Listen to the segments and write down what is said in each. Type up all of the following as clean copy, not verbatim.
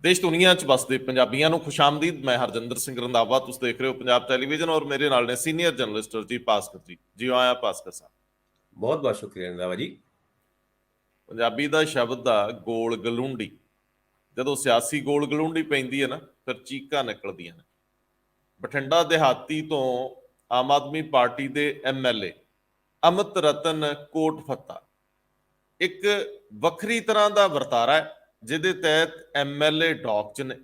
ਦੇਸ਼ ਦੁਨੀਆ 'ਚ ਵਸਦੇ ਪੰਜਾਬੀਆਂ ਨੂੰ ਖੁਸ਼ਾਮਦੀਦ। ਮੈਂ ਹਰਜਿੰਦਰ ਸਿੰਘ ਰੰਧਾਵਾ, ਤੁਸੀਂ ਦੇਖ ਰਹੇ ਹੋ ਪੰਜਾਬ ਟੈਲੀਵਿਜ਼ਨ ਔਰ ਮੇਰੇ ਨਾਲ ਨੇ ਸੀਨੀਅਰ ਜਰਨਲਿਸਟ ਅਰਜੀਤ ਭਾਸਕਰ ਜੀ। ਜੀ ਆਇਆਂ ਭਾਸਕਰ ਸਾਹਿਬ। ਬਹੁਤ ਬਹੁਤ ਸ਼ੁਕਰੀਆ ਰੰਧਾਵਾ ਜੀ। ਪੰਜਾਬੀ ਦਾ ਸ਼ਬਦ ਆ ਗੋਲ ਗਲੂੰਡੀ। ਜਦੋਂ ਸਿਆਸੀ ਗੋਲ ਗਲੂੰਡੀ ਪੈਂਦੀ ਹੈ ਨਾ, ਫਿਰ ਚੀਕਾਂ ਨਿਕਲਦੀਆਂ ਨੇ। ਬਠਿੰਡਾ ਦਿਹਾਤੀ ਤੋਂ ਆਮ ਆਦਮੀ ਪਾਰਟੀ ਦੇ MLA ਅਮਿਤ ਰਤਨ ਕੋਟਫੱਤਾ ਇੱਕ ਵੱਖਰੀ ਤਰ੍ਹਾਂ ਦਾ ਵਰਤਾਰਾ ਹੈ, ਜਿਹਦੇ ਤਹਿਤ MLA ਡੌਕ 'ਚ ਨੇ।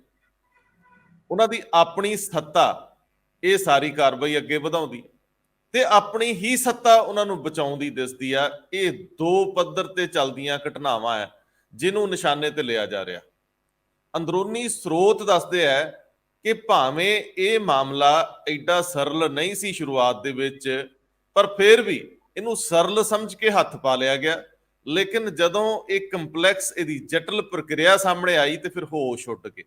ਉਹਨਾਂ ਦੀ ਆਪਣੀ ਸੱਤਾ ਇਹ ਸਾਰੀ ਕਾਰਵਾਈ ਅੱਗੇ ਵਧਾਉਂਦੀ ਤੇ ਆਪਣੀ ਹੀ ਸੱਤਾ ਉਹਨਾਂ ਨੂੰ ਬਚਾਉਂਦੀ ਦਿਸਦੀ ਆ। ਇਹ ਦੋ ਪੱਧਰ ਤੇ ਚੱਲਦੀਆਂ ਘਟਨਾਵਾਂ ਹੈ ਜਿਹਨੂੰ ਨਿਸ਼ਾਨੇ ਤੇ ਲਿਆ ਜਾ ਰਿਹਾ। ਅੰਦਰੂਨੀ ਸਰੋਤ ਦੱਸਦੇ ਆ ਕਿ ਭਾਵੇਂ ਇਹ ਮਾਮਲਾ ਐਡਾ ਸਰਲ ਨਹੀਂ ਸੀ ਸ਼ੁਰੂਆਤ ਦੇ ਵਿੱਚ, ਪਰ ਫਿਰ ਵੀ ਇਹਨੂੰ ਸਰਲ ਸਮਝ ਕੇ ਹੱਥ ਪਾ ਲਿਆ ਗਿਆ। ਲੇਕਿਨ ਜਦੋਂ ਇਹ ਕੰਪਲੈਕਸ, ਇਹਦੀ ਜਟਲ ਪ੍ਰਕਿਰਿਆ ਸਾਹਮਣੇ ਆਈ ਤੇ ਫਿਰ ਹੋਸ਼ ਉੱਡ ਗਏ।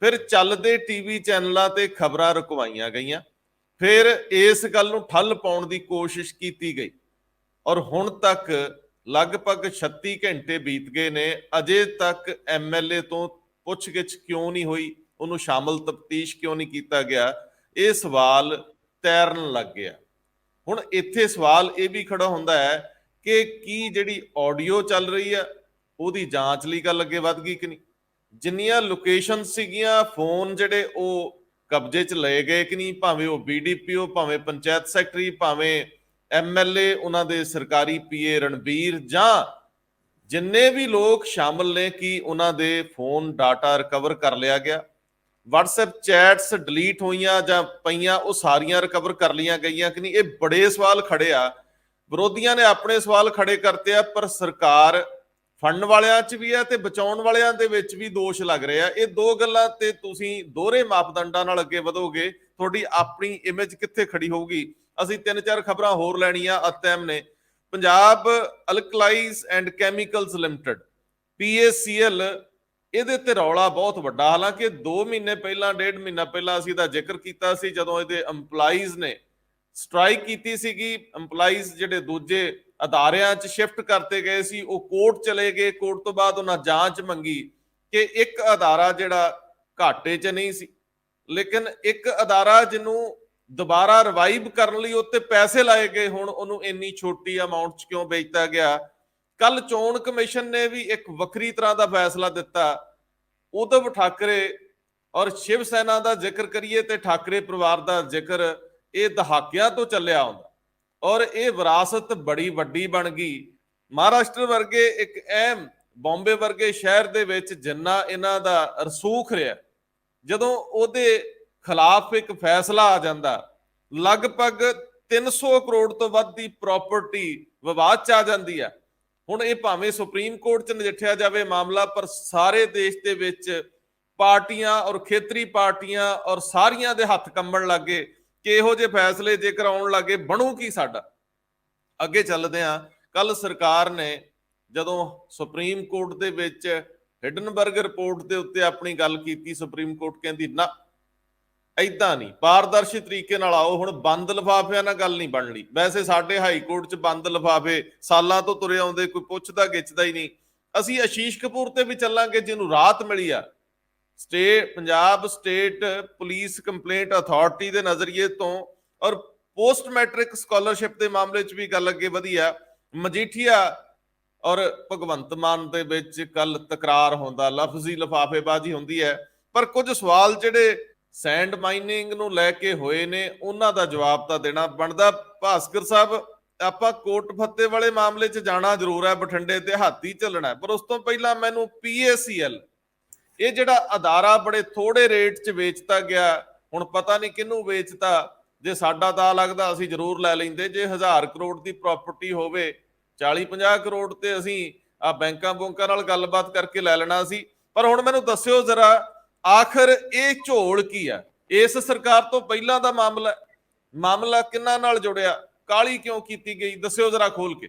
ਫਿਰ ਚੱਲਦੇ ਟੀਵੀ ਚੈਨਲਾਂ ਤੇ ਖਬਰਾਂ ਰੁਕਵਾਈਆਂ ਗਈਆਂ। ਫਿਰ ਇਸ ਗੱਲ ਨੂੰ ਠੱਲ ਪਾਉਣ ਦੀ ਕੋਸ਼ਿਸ਼ ਕੀਤੀ ਗਈ ਔਰ ਹੁਣ ਤੱਕ ਲਗਭਗ 36 ਘੰਟੇ ਬੀਤ ਗਏ ਨੇ। ਅਜੇ ਤੱਕ MLA ਤੋਂ ਪੁੱਛਗਿੱਛ ਕਿਉਂ ਨਹੀਂ ਹੋਈ, ਉਹਨੂੰ ਸ਼ਾਮਲ ਤਫਤੀਸ਼ ਕਿਉਂ ਨਹੀਂ ਕੀਤਾ ਗਿਆ, ਇਹ ਸਵਾਲ ਤੈਰਨ ਲੱਗ ਗਿਆ। ਹੁਣ ਇੱਥੇ ਸਵਾਲ ਇਹ ਵੀ ਖੜਾ ਹੁੰਦਾ ਹੈ ਕਿ ਕੀ ਜਿਹੜੀ ਆਡੀਓ ਚੱਲ ਰਹੀ ਆ ਉਹਦੀ ਜਾਂਚ ਲਈ ਗੱਲ ਅੱਗੇ ਵੱਧ ਗਈ ਕਿ ਨਹੀਂ? ਜਿੰਨੀਆਂ ਲੋਕੇਸ਼ਨ ਸੀਗੀਆਂ, ਫੋਨ ਜਿਹੜੇ ਉਹ ਕਬਜ਼ੇ 'ਚ ਲਏ ਗਏ ਕਿ ਨਹੀਂ? ਭਾਵੇਂ ਉਹ BDPO, ਭਾਵੇਂ ਪੰਚਾਇਤ ਸੈਕਟਰੀ, ਭਾਵੇਂ MLA, ਉਹਨਾਂ ਦੇ ਸਰਕਾਰੀ PA ਰਣਬੀਰ, ਜਾਂ ਜਿੰਨੇ ਵੀ ਲੋਕ ਸ਼ਾਮਲ ਨੇ, ਕਿ ਉਹਨਾਂ ਦੇ ਫੋਨ ਡਾਟਾ ਰਿਕਵਰ ਕਰ ਲਿਆ ਗਿਆ? WhatsApp ਚੈਟਸ ਡਿਲੀਟ ਹੋਈਆਂ ਜਾਂ ਪਈਆਂ, ਉਹ ਸਾਰੀਆਂ ਰਿਕਵਰ ਕਰ ਲਈਆਂ ਗਈਆਂ ਕਿ ਨਹੀਂ? ਇਹ ਬੜੇ ਸਵਾਲ ਖੜੇ ਆ। ਵਿਰੋਧੀਆਂ ਨੇ ਆਪਣੇ ਸਵਾਲ ਖੜੇ ਕਰਤੇ ਆ, ਪਰ ਸਰਕਾਰ ਫੜਨ ਵਾਲਿਆਂ 'ਚ ਵੀ ਹੈ ਤੇ ਬਚਾਉਣ ਵਾਲਿਆਂ ਦੇ ਵਿੱਚ ਵੀ ਦੋਸ਼ ਲੱਗ ਰਹੇ ਆ। ਇਹ ਦੋ ਗੱਲਾਂ ਤੇ ਤੁਸੀਂ ਦੋਹਰੇ ਮਾਪਦੰਡਾਂ ਨਾਲ ਅੱਗੇ ਵਧੋਗੇ, ਤੁਹਾਡੀ ਆਪਣੀ ਇਮੇਜ ਕਿੱਥੇ ਖੜੀ ਹੋਊਗੀ? ਅਸੀਂ 3-4 ਖਬਰਾਂ ਹੋਰ ਲੈਣੀਆਂ ਅਤਿਮ ਨੇ। Punjab alkalies and chemicals limited PACL, ਇਹਦੇ ਤੇ ਰੌਲਾ ਬਹੁਤ ਵੱਡਾ। ਹਾਲਾਂਕਿ 2 ਮਹੀਨੇ ਪਹਿਲਾਂ, 1.5 ਮਹੀਨਾ ਪਹਿਲਾਂ ਅਸੀਂ ਦਾ ਜ਼ਿਕਰ ਕੀਤਾ ਸੀ, ਜਦੋਂ ਇਹਦੇ EMPLOYEES ਨੇ ਸਟ੍ਰਾਈਕ ਕੀਤੀ ਸੀਗੀ। EMPLOYEES ਜਿਹੜੇ ਦੂਜੇ ਅਦਾਰਿਆਂ 'ਚ ਸ਼ਿਫਟ ਕਰਤੇ ਗਏ ਸੀ, ਉਹ ਕੋਰਟ ਚਲੇ ਗਏ। ਕੋਰਟ ਤੋਂ ਬਾਅਦ ਉਹਨਾਂ ਜਾਂਚ ਮੰਗੀ ਕਿ ਇੱਕ ਅਦਾਰਾ ਜਿਹੜਾ ਘਾਟੇ 'ਚ ਨਹੀਂ ਸੀ, ਲੇਕਿਨ ਇੱਕ ਅਦਾਰਾ ਜਿਹਨੂੰ ਦੁਬਾਰਾ ਰਿਵਾਈਵ ਕਰਨ ਲਈ ਉੱਤੇ ਪੈਸੇ ਲਾਏ ਗਏ, ਹੁਣ ਉਹਨੂੰ ਇੰਨੀ ਛੋਟੀ ਅਮਾਉਂਟ 'ਚ ਕਿਉਂ ਵੇਚਤਾ ਗਿਆ? ਕੱਲ ਚੋਣ ਕਮਿਸ਼ਨ ਨੇ ਵੀ ਇੱਕ ਵੱਖਰੀ ਤਰ੍ਹਾਂ ਦਾ ਫੈਸਲਾ ਦਿੱਤਾ। ਉਧਵ ਠਾਕਰੇ ਔਰ ਸ਼ਿਵ ਸੈਨਾ ਦਾ ਜ਼ਿਕਰ ਕਰੀਏ ਤੇ ਠਾਕਰੇ ਪਰਿਵਾਰ ਦਾ ਜ਼ਿਕਰ ਇਹ ਦਹਾਕਿਆਂ ਤੋਂ ਚੱਲਿਆ ਆਉਂਦਾ ਔਰ ਇਹ ਵਿਰਾਸਤ ਬੜੀ ਵੱਡੀ ਬਣ ਗਈ। ਮਹਾਰਾਸ਼ਟਰ ਵਰਗੇ ਇੱਕ ਅਹਿਮ, ਬੰਬੇ ਵਰਗੇ ਸ਼ਹਿਰ ਦੇ ਵਿੱਚ ਜਿੰਨਾ ਇਹਨਾਂ ਦਾ ਰਸੂਖ ਰਿਹਾ, ਜਦੋਂ ਉਹਦੇ ਖਿਲਾਫ ਇੱਕ ਫੈਸਲਾ ਆ ਜਾਂਦਾ, ਲਗਭਗ 300 ਕਰੋੜ ਤੋਂ ਵੱਧ ਦੀ ਪ੍ਰਾਪਰਟੀ ਵਿਵਾਦ 'ਚ ਆ ਜਾਂਦੀ ਹੈ। ਹੁਣ ਇਹ ਭਾਵੇਂ ਸੁਪਰੀਮ ਕੋਰਟ 'ਚ ਨਜਿੱਠਿਆ ਜਾਵੇ ਮਾਮਲਾ, ਪਰ ਸਾਰੇ ਦੇਸ਼ ਦੇ ਵਿੱਚ ਪਾਰਟੀਆਂ ਔਰ ਖੇਤਰੀ ਪਾਰਟੀਆਂ ਔਰ ਸਾਰੀਆਂ ਦੇ ਹੱਥ ਕੰਬਣ ਲੱਗੇ ਕਿ ਇਹੋ ਜਿਹੇ ਫੈਸਲੇ ਜੇਕਰ ਆਉਣ ਲੱਗੇ, ਬਣੂ ਕੀ ਸਾਡਾ? ਅੱਗੇ ਚੱਲਦੇ ਆ। ਕੱਲ ਸਰਕਾਰ ਨੇ ਜਦੋਂ ਸੁਪਰੀਮ ਕੋਰਟ ਦੇ ਵਿੱਚ ਹਿਡਨਬਰਗ ਰਿਪੋਰਟ ਦੇ ਉੱਤੇ ਆਪਣੀ ਗੱਲ ਕੀਤੀ, ਸੁਪਰੀਮ ਕੋਰਟ ਕਹਿੰਦੀ ਨਾ, ਏਦਾਂ ਨਹੀਂ, ਪਾਰਦਰਸ਼ੀ ਤਰੀਕੇ ਨਾਲ ਆਓ। ਹੁਣ ਬੰਦ ਲਿਫਾਫਿਆਂ ਨਾਲ ਗੱਲ ਨਹੀਂ ਬਣਨੀ। ਵੈਸੇ ਸਾਡੇ ਹਾਈ ਕੋਰਟ 'ਚ ਬੰਦ ਲਿਫਾਫੇ ਸਾਲਾਂ ਤੋਂ ਤੁਰੇ ਆਉਂਦੇ, ਕੋਈ ਪੁੱਛਦਾ ਗਿੱਛਦਾ ਹੀ ਨਹੀਂ। ਅਸੀਂ ਆਸ਼ੀਸ਼ ਕਪੂਰ ਤੇ ਵੀ ਚੱਲਾਂਗੇ, ਜਿਹਨੂੰ ਰਾਹਤ ਮਿਲੀ ਆ Punjab state police complaint authority ਦੇ ਨਜ਼ਰੀਏ ਤੋਂ, ਔਰ ਪੋਸਟ ਮੈਟ੍ਰਿਕ ਸਕਾਲਰਸ਼ਿਪ ਦੇ ਮਾਮਲੇ 'ਚ ਵੀ ਗੱਲ ਅੱਗੇ ਵਧੀ ਆ। ਮਜੀਠੀਆ ਔਰ ਭਗਵੰਤ ਮਾਨ ਦੇ ਵਿੱਚ ਕੱਲ ਤਕਰਾਰ ਹੁੰਦਾ, ਲਫ਼ਜ਼ੀ ਲਿਫਾਫੇਬਾਜ਼ੀ ਹੁੰਦੀ ਹੈ, ਪਰ ਕੁਝ ਸਵਾਲ ਜਿਹੜੇ ਸੈਂਡ ਮਾਈਨਿੰਗ ਨੂੰ ਲੈ ਕੇ ਹੋਏ ਨੇ, ਉਹਨਾਂ ਦਾ ਜਵਾਬ ਤਾਂ ਦੇਣਾ ਬਣਦਾ। ਭਾਸਕਰ ਸਾਹਿਬ, ਆਪਾਂ ਕੋਟ ਫੱਤੇ ਵਾਲੇ ਮਾਮਲੇ 'ਚ ਜਾਣਾ ਜ਼ਰੂਰ ਹੈ, ਬਠਿੰਡੇ ਤੇ ਹਾਥੀ ਚੱਲਣਾ, ਪਰ ਉਸ ਤੋਂ ਪਹਿਲਾਂ ਮੈਨੂੰ PACL, ਇਹ ਜਿਹੜਾ ਅਦਾਰਾ ਬੜੇ ਥੋੜੇ ਰੇਟ 'ਚ ਵੇਚਤਾ ਗਿਆ, ਹੁਣ ਪਤਾ ਨਹੀਂ ਕਿਹਨੂੰ ਵੇਚਤਾ। ਜੇ ਸਾਡਾ ਦਾ ਲੱਗਦਾ ਅਸੀਂ ਜ਼ਰੂਰ ਲੈ ਲੈਂਦੇ। ਜੇ 1000 ਕਰੋੜ ਦੀ ਪ੍ਰਾਪਰਟੀ ਹੋਵੇ, 40-50 ਕਰੋੜ ਤੇ ਅਸੀਂ ਆ ਬੈਂਕਾਂ ਬੁੰਕਾਂ ਨਾਲ ਗੱਲਬਾਤ ਕਰਕੇ ਲੈ ਲੈਣਾ ਸੀ। ਪਰ ਹੁਣ ਮੈਨੂੰ ਦੱਸਿਓ ਜ਼ਰਾ, ਆਖਰ ਇਹ ਝੋਲ ਕੀ ਆ? ਇਸ ਸਰਕਾਰ ਤੋਂ ਪਹਿਲਾਂ ਦਾ ਮਾਮਲਾ ਕਿੰਨਾ ਨਾਲ ਜੁੜਿਆ? ਕਾਲੀ ਕਿਉਂ ਕੀਤੀ ਗਈ? ਦੱਸਿਓ ਜ਼ਰਾ ਖੋਲ ਕੇ।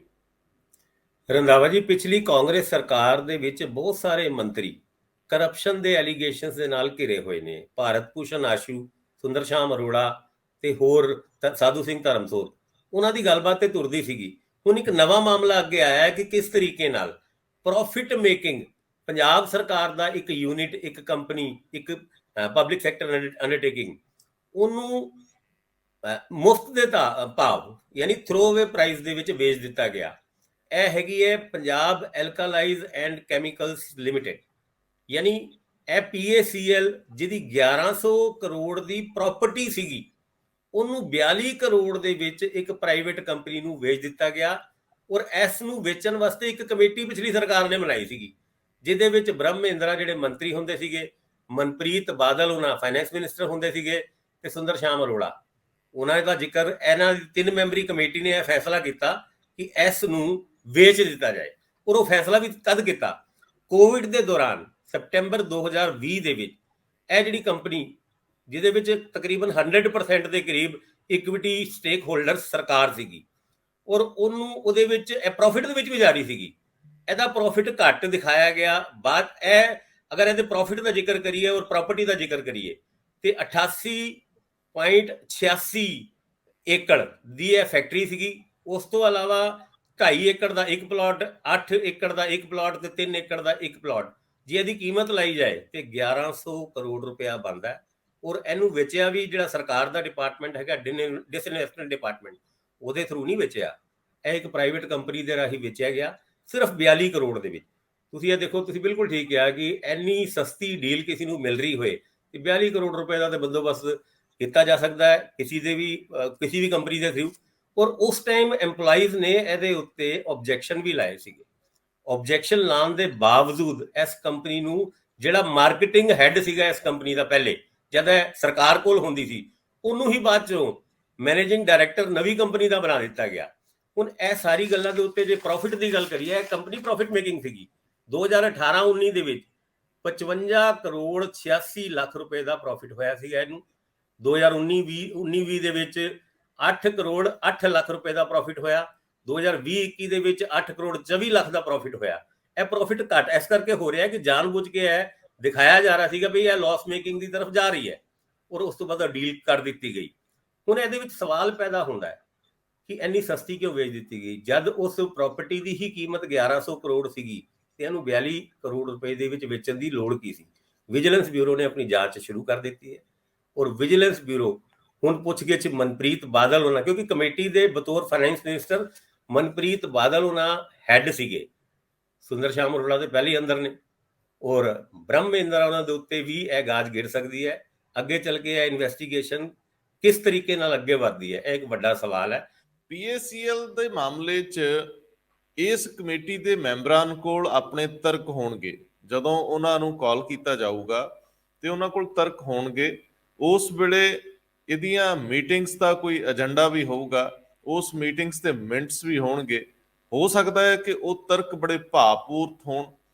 ਰੰਧਾਵਾ ਜੀ, ਪਿਛਲੀ ਕਾਂਗਰਸ ਸਰਕਾਰ ਦੇ ਵਿੱਚ ਬਹੁਤ ਸਾਰੇ ਮੰਤਰੀ ਕਰਪਸ਼ਨ ਦੇ ਐਲੀਗੇਸ਼ਨਸ ਦੇ ਨਾਲ ਘਿਰੇ ਹੋਏ ਨੇ। ਭਾਰਤ ਭੂਸ਼ਣ ਆਸ਼ੂ, ਸੁੰਦਰ ਸ਼ਾਮ ਅਰੋੜਾ ਤੇ ਹੋਰ ਸਾਧੂ ਸਿੰਘ ਧਰਮਸੋਤ, ਉਹਨਾਂ ਦੀ ਗੱਲਬਾਤ ਤੇ ਤੁਰਦੀ ਸੀਗੀ। ਹੁਣ ਇੱਕ ਨਵਾਂ ਮਾਮਲਾ ਅੱਗੇ ਆਇਆ ਹੈ ਕਿ ਕਿਸ ਤਰੀਕੇ ਨਾਲ ਪ੍ਰੋਫਿਟ ਮੇਕਿੰਗ ਪੰਜਾਬ ਸਰਕਾਰ ਦਾ ਇੱਕ ਯੂਨਿਟ, ਇੱਕ ਕੰਪਨੀ, ਇੱਕ ਪਬਲਿਕ ਸੈਕਟਰ ਅੰਡਰਟੇਕਿੰਗ, ਉਹਨੂੰ ਮੁਫਤ ਦੇ ਭਾਵ ਯਾਨੀ ਥਰੋਅਵੇ ਪ੍ਰਾਈਸ ਦੇ ਵਿੱਚ ਵੇਚ ਦਿੱਤਾ ਗਿਆ। ਇਹ ਹੈਗੀ ਹੈ ਪੰਜਾਬ ਐਲਕਾਲਾਈਜ਼ ਐਂਡ ਕੈਮੀਕਲਸ ਲਿਮਿਟਿਡ, ਯਾਨੀ ਇਹ PACL ਜਿਹਦੀ 1100 ਕਰੋੜ ਦੀ ਪ੍ਰਾਪਰਟੀ ਸੀਗੀ, ਉਹਨੂੰ 42 ਕਰੋੜ ਦੇ ਵਿੱਚ ਇੱਕ ਪ੍ਰਾਈਵੇਟ ਕੰਪਨੀ ਨੂੰ ਵੇਚ ਦਿੱਤਾ ਗਿਆ। ਔਰ ਇਸ ਨੂੰ ਵੇਚਣ ਵਾਸਤੇ ਇੱਕ ਕਮੇਟੀ ਪਿਛਲੀ ਸਰਕਾਰ ਨੇ ਬਣਾਈ ਸੀਗੀ, ਜਿਹਦੇ ਵਿੱਚ ਬ੍ਰਹਮ ਮਹਿੰਦਰਾ ਜਿਹੜੇ ਮੰਤਰੀ ਹੁੰਦੇ ਸੀਗੇ, ਮਨਪ੍ਰੀਤ ਬਾਦਲ ਉਹਨਾਂ ਫਾਈਨੈਂਸ ਮਿਨਿਸਟਰ ਹੁੰਦੇ ਸੀਗੇ, ਤੇ ਸੁੰਦਰ ਸ਼ਾਮ ਅਰੋੜਾ, ਉਹਨਾਂ ਦਾ ਜ਼ਿਕਰ, ਇਹਨਾਂ ਦੀ 3 ਮੈਂਬਰੀ ਕਮੇਟੀ ਨੇ ਇਹ ਫੈਸਲਾ ਕੀਤਾ ਕਿ ਇਸ ਨੂੰ ਵੇਚ ਦਿੱਤਾ ਜਾਏ। ਔਰ ਉਹ ਫੈਸਲਾ ਵੀ ਤਦ ਕੀਤਾ ਕੋਵਿਡ ਦੇ ਦੌਰਾਨ, ਸਪਟੈਂਬਰ 2020 ਦੇ ਵਿੱਚ। ਇਹ ਜਿਹੜੀ ਕੰਪਨੀ ਜਿਹਦੇ ਵਿੱਚ ਤਕਰੀਬਨ 100% ਦੇ ਕਰੀਬ ਇਕਵਿਟੀ ਸਟੇਕ ਹੋਲਡਰ ਸਰਕਾਰ ਸੀਗੀ, ਔਰ ਉਹਨੂੰ ਉਹਦੇ ਵਿੱਚ ਇਹ ਪ੍ਰੋਫਿਟ ਦੇ ਵਿੱਚ ਵੀ ਜਾ ਰਹੀ ਸੀਗੀ। ਇਹਦਾ ਪ੍ਰੋਫਿਟ ਘੱਟ ਦਿਖਾਇਆ ਗਿਆ। ਬਾਅਦ ਇਹ ਅਗਰ ਇਹਦੇ ਪ੍ਰੋਫਿਟ ਦਾ ਜ਼ਿਕਰ ਕਰੀਏ ਔਰ ਪ੍ਰਾਪਰਟੀ ਦਾ ਜ਼ਿਕਰ ਕਰੀਏ ਤੇ 88.86 ਏਕੜ ਦੀ ਇਹ ਫੈਕਟਰੀ ਸੀਗੀ। ਉਸ ਤੋਂ ਇਲਾਵਾ 2.5 ਏਕੜ ਦਾ ਇੱਕ ਪਲਾਟ, 8 ਏਕੜ ਦਾ ਇੱਕ ਪਲਾਟ ਤੇ 3 ਏਕੜ ਦਾ ਇੱਕ ਪਲਾਟ। ਜੇ ਇਹਦੀ ਕੀਮਤ ਲਾਈ ਜਾਏ ਤੇ 1100 ਕਰੋੜ ਰੁਪਇਆ ਬਣਦਾ। ਔਰ ਇਹਨੂੰ ਵੇਚਿਆ ਵੀ ਜਿਹੜਾ ਸਰਕਾਰ ਦਾ ਡਿਪਾਰਟਮੈਂਟ ਹੈਗਾ, ਡਿਸਇਨਵੈਸਟਮੈਂਟ ਡਿਪਾਰਟਮੈਂਟ, ਉਹਦੇ ਥਰੂ ਨਹੀਂ ਵੇਚਿਆ, ਇਹ ਇੱਕ ਪ੍ਰਾਈਵੇਟ ਕੰਪਨੀ ਦੇ ਰਾਹੀਂ ਵੇਚਿਆ ਗਿਆ ਸਿਰਫ 42 ਕਰੋੜ ਦੇ ਵਿੱਚ। ਤੁਸੀਂ ਇਹ ਦੇਖੋ, ਤੁਸੀਂ ਬਿਲਕੁਲ ਠੀਕ ਕਿਹਾ ਕਿ ਇੰਨੀ ਸਸਤੀ ਡੀਲ ਕਿਸੇ ਨੂੰ ਮਿਲ ਰਹੀ ਹੋਏ ਤੇ 42 ਕਰੋੜ ਰੁਪਏ ਦਾ ਤੇ ਬੰਦੋਬਸਤ ਕੀਤਾ ਜਾ ਸਕਦਾ ਹੈ ਕਿਸੇ ਵੀ ਕੰਪਨੀ ਦੇ ਥਰੂ। ਔਰ ਉਸ ਟਾਈਮ EMPLOYEES ਨੇ ਇਹਦੇ ਉੱਤੇ ਆਬਜੈਕਸ਼ਨ ਵੀ ਲਾਏ ਸੀਗੇ। ਆਬਜੈਕਸ਼ਨ ਲਾਉਣ ਦੇ ਬਾਵਜੂਦ ਇਸ ਕੰਪਨੀ ਨੂੰ, ਜਿਹੜਾ ਮਾਰਕੀਟਿੰਗ ਹੈੱਡ ਸੀਗਾ ਇਸ ਕੰਪਨੀ ਦਾ ਪਹਿਲੇ, ਜਦ ਸਰਕਾਰ ਕੋਲ ਹੁੰਦੀ ਸੀ, ਉਹਨੂੰ ਹੀ ਬਾਅਦ ਚੋਂ ਮੈਨੇਜਿੰਗ ਡਾਇਰੈਕਟਰ ਨਵੀਂ ਕੰਪਨੀ ਦਾ ਬਣਾ ਦਿੱਤਾ ਗਿਆ। ਹੁਣ ਇਹ ਸਾਰੀ ਗੱਲਾਂ ਦੇ ਉੱਤੇ ਜੇ ਪ੍ਰੋਫਿਟ ਦੀ ਗੱਲ ਕਰੀਏ, ਇਹ ਕੰਪਨੀ ਪ੍ਰੋਫਿਟ ਮੇਕਿੰਗ ਸੀਗੀ। 2018-19 ਦੇ ਵਿੱਚ 55 ਕਰੋੜ 86 ਲੱਖ ਰੁਪਏ ਦਾ ਪ੍ਰੋਫਿਟ ਹੋਇਆ ਸੀਗਾ ਇਹਨੂੰ। 2019-20 ਦੇ ਵਿੱਚ 8 ਕਰੋੜ 8 ਲੱਖ ਰੁਪਏ ਦਾ ਪ੍ਰੋਫਿਟ ਹੋਇਆ। 2020-21 ਦੇ ਵਿੱਚ 8 ਕਰੋੜ 24 ਲੱਖ ਦਾ ਪ੍ਰੋਫਿਟ ਹੋਇਆ। ਇਹ ਪ੍ਰੋਫਿਟ ਘੱਟ ਇਸ ਕਰਕੇ ਹੋ ਰਿਹਾ ਕਿ ਜਾਣਬੁੱਝ ਕੇ ਇਹ ਦਿਖਾਇਆ ਜਾ ਰਿਹਾ ਸੀਗਾ ਵੀ ਇਹ ਲਾਸ ਮੇਕਿੰਗ ਦੀ ਤਰਫ ਜਾ ਰਹੀ ਹੈ, ਔਰ ਉਸ ਤੋਂ ਬਾਅਦ ਡੀਲ ਕਰ ਦਿੱਤੀ ਗਈ। ਹੁਣ ਇਹਦੇ ਵਿੱਚ ਸਵਾਲ ਪੈਦਾ ਹੁੰਦਾ ਹੈ ਕਿ ਇੰਨੀ ਸਸਤੀ ਕਿਉਂ ਵੇਚ ਦਿੱਤੀ ਗਈ, ਜਦ ਉਸ ਪ੍ਰਾਪਰਟੀ ਦੀ ਹੀ ਕੀਮਤ 1100 ਕਰੋੜ ਸੀਗੀ ਤੇ ਇਹਨੂੰ 42 ਕਰੋੜ ਰੁਪਏ ਦੇ ਵਿੱਚ ਵੇਚਣ ਦੀ ਲੋੜ ਕੀ ਸੀ। ਵਿਜੀਲੈਂਸ ਬਿਊਰੋ ਨੇ ਆਪਣੀ ਜਾਂਚ ਸ਼ੁਰੂ ਕਰ ਦਿੱਤੀ ਹੈ, ਔਰ ਵਿਜੀਲੈਂਸ ਬਿਊਰੋ ਹੁਣ ਪੁੱਛਗਿੱਛ ਮਨਪ੍ਰੀਤ ਬਾਦਲ ਹੋਣਾ, ਕਿਉਂਕਿ ਕਮੇਟੀ ਦੇ ਬਤੌਰ ਫਾਈਨੈਂਸ ਮਿਨਿਸਟਰ ਮਨਪ੍ਰੀਤ ਬਾਦਲ ਹੋਣਾ ਹੈੱਡ ਸੀਗੇ, ਸੁੰਦਰ ਸ਼ਾਮ ਅਰੋੜਾ ਦੇ ਪਹਿਲੇ ਅੰਦਰ ਨੇ, ਔਰ ਬ੍ਰਹਮ ਮਹਿੰਦਰਾ ਉਹਨਾਂ ਦੇ ਉੱਤੇ ਵੀ ਇਹ ਗਾਜ ਗਿਰ ਸਕਦੀ ਹੈ। ਅੱਗੇ ਚੱਲ ਕੇ ਇਹ ਇਨਵੈਸਟੀਗੇਸ਼ਨ ਕਿਸ ਤਰੀਕੇ ਨਾਲ ਅੱਗੇ ਵਧਦੀ ਹੈ, ਇਹ ਇੱਕ ਵੱਡਾ ਸਵਾਲ ਹੈ। PACL ਦੇ ਮਾਮਲੇ 'ਚ ਇਸ ਕਮੇਟੀ ਦੇ ਮੈਂਬਰਾਂ ਕੋਲ ਆਪਣੇ ਤਰਕ ਹੋਣਗੇ। ਜਦੋਂ ਉਹਨਾਂ ਨੂੰ ਕਾਲ ਕੀਤਾ ਜਾਊਗਾ ਤੇ ਉਹਨਾਂ ਕੋਲ ਤਰਕ ਹੋਣਗੇ, ਉਸ ਵੇਲੇ ਇਹਦੀਆਂ ਮੀਟਿੰਗਸ ਦਾ ਕੋਈ ਏਜੰਡਾ ਵੀ ਹੋਊਗਾ, ਉਸ ਮੀਟਿੰਗਸ ਤੇ ਮਿੰਟਸ ਵੀ ਹੋਣਗੇ। ਹੋ ਸਕਦਾ ਹੈ ਕਿ ਉਹ ਤਰਕ ਬੜੇ ਭਾਵਪੂਰਤ ਹੋਣ,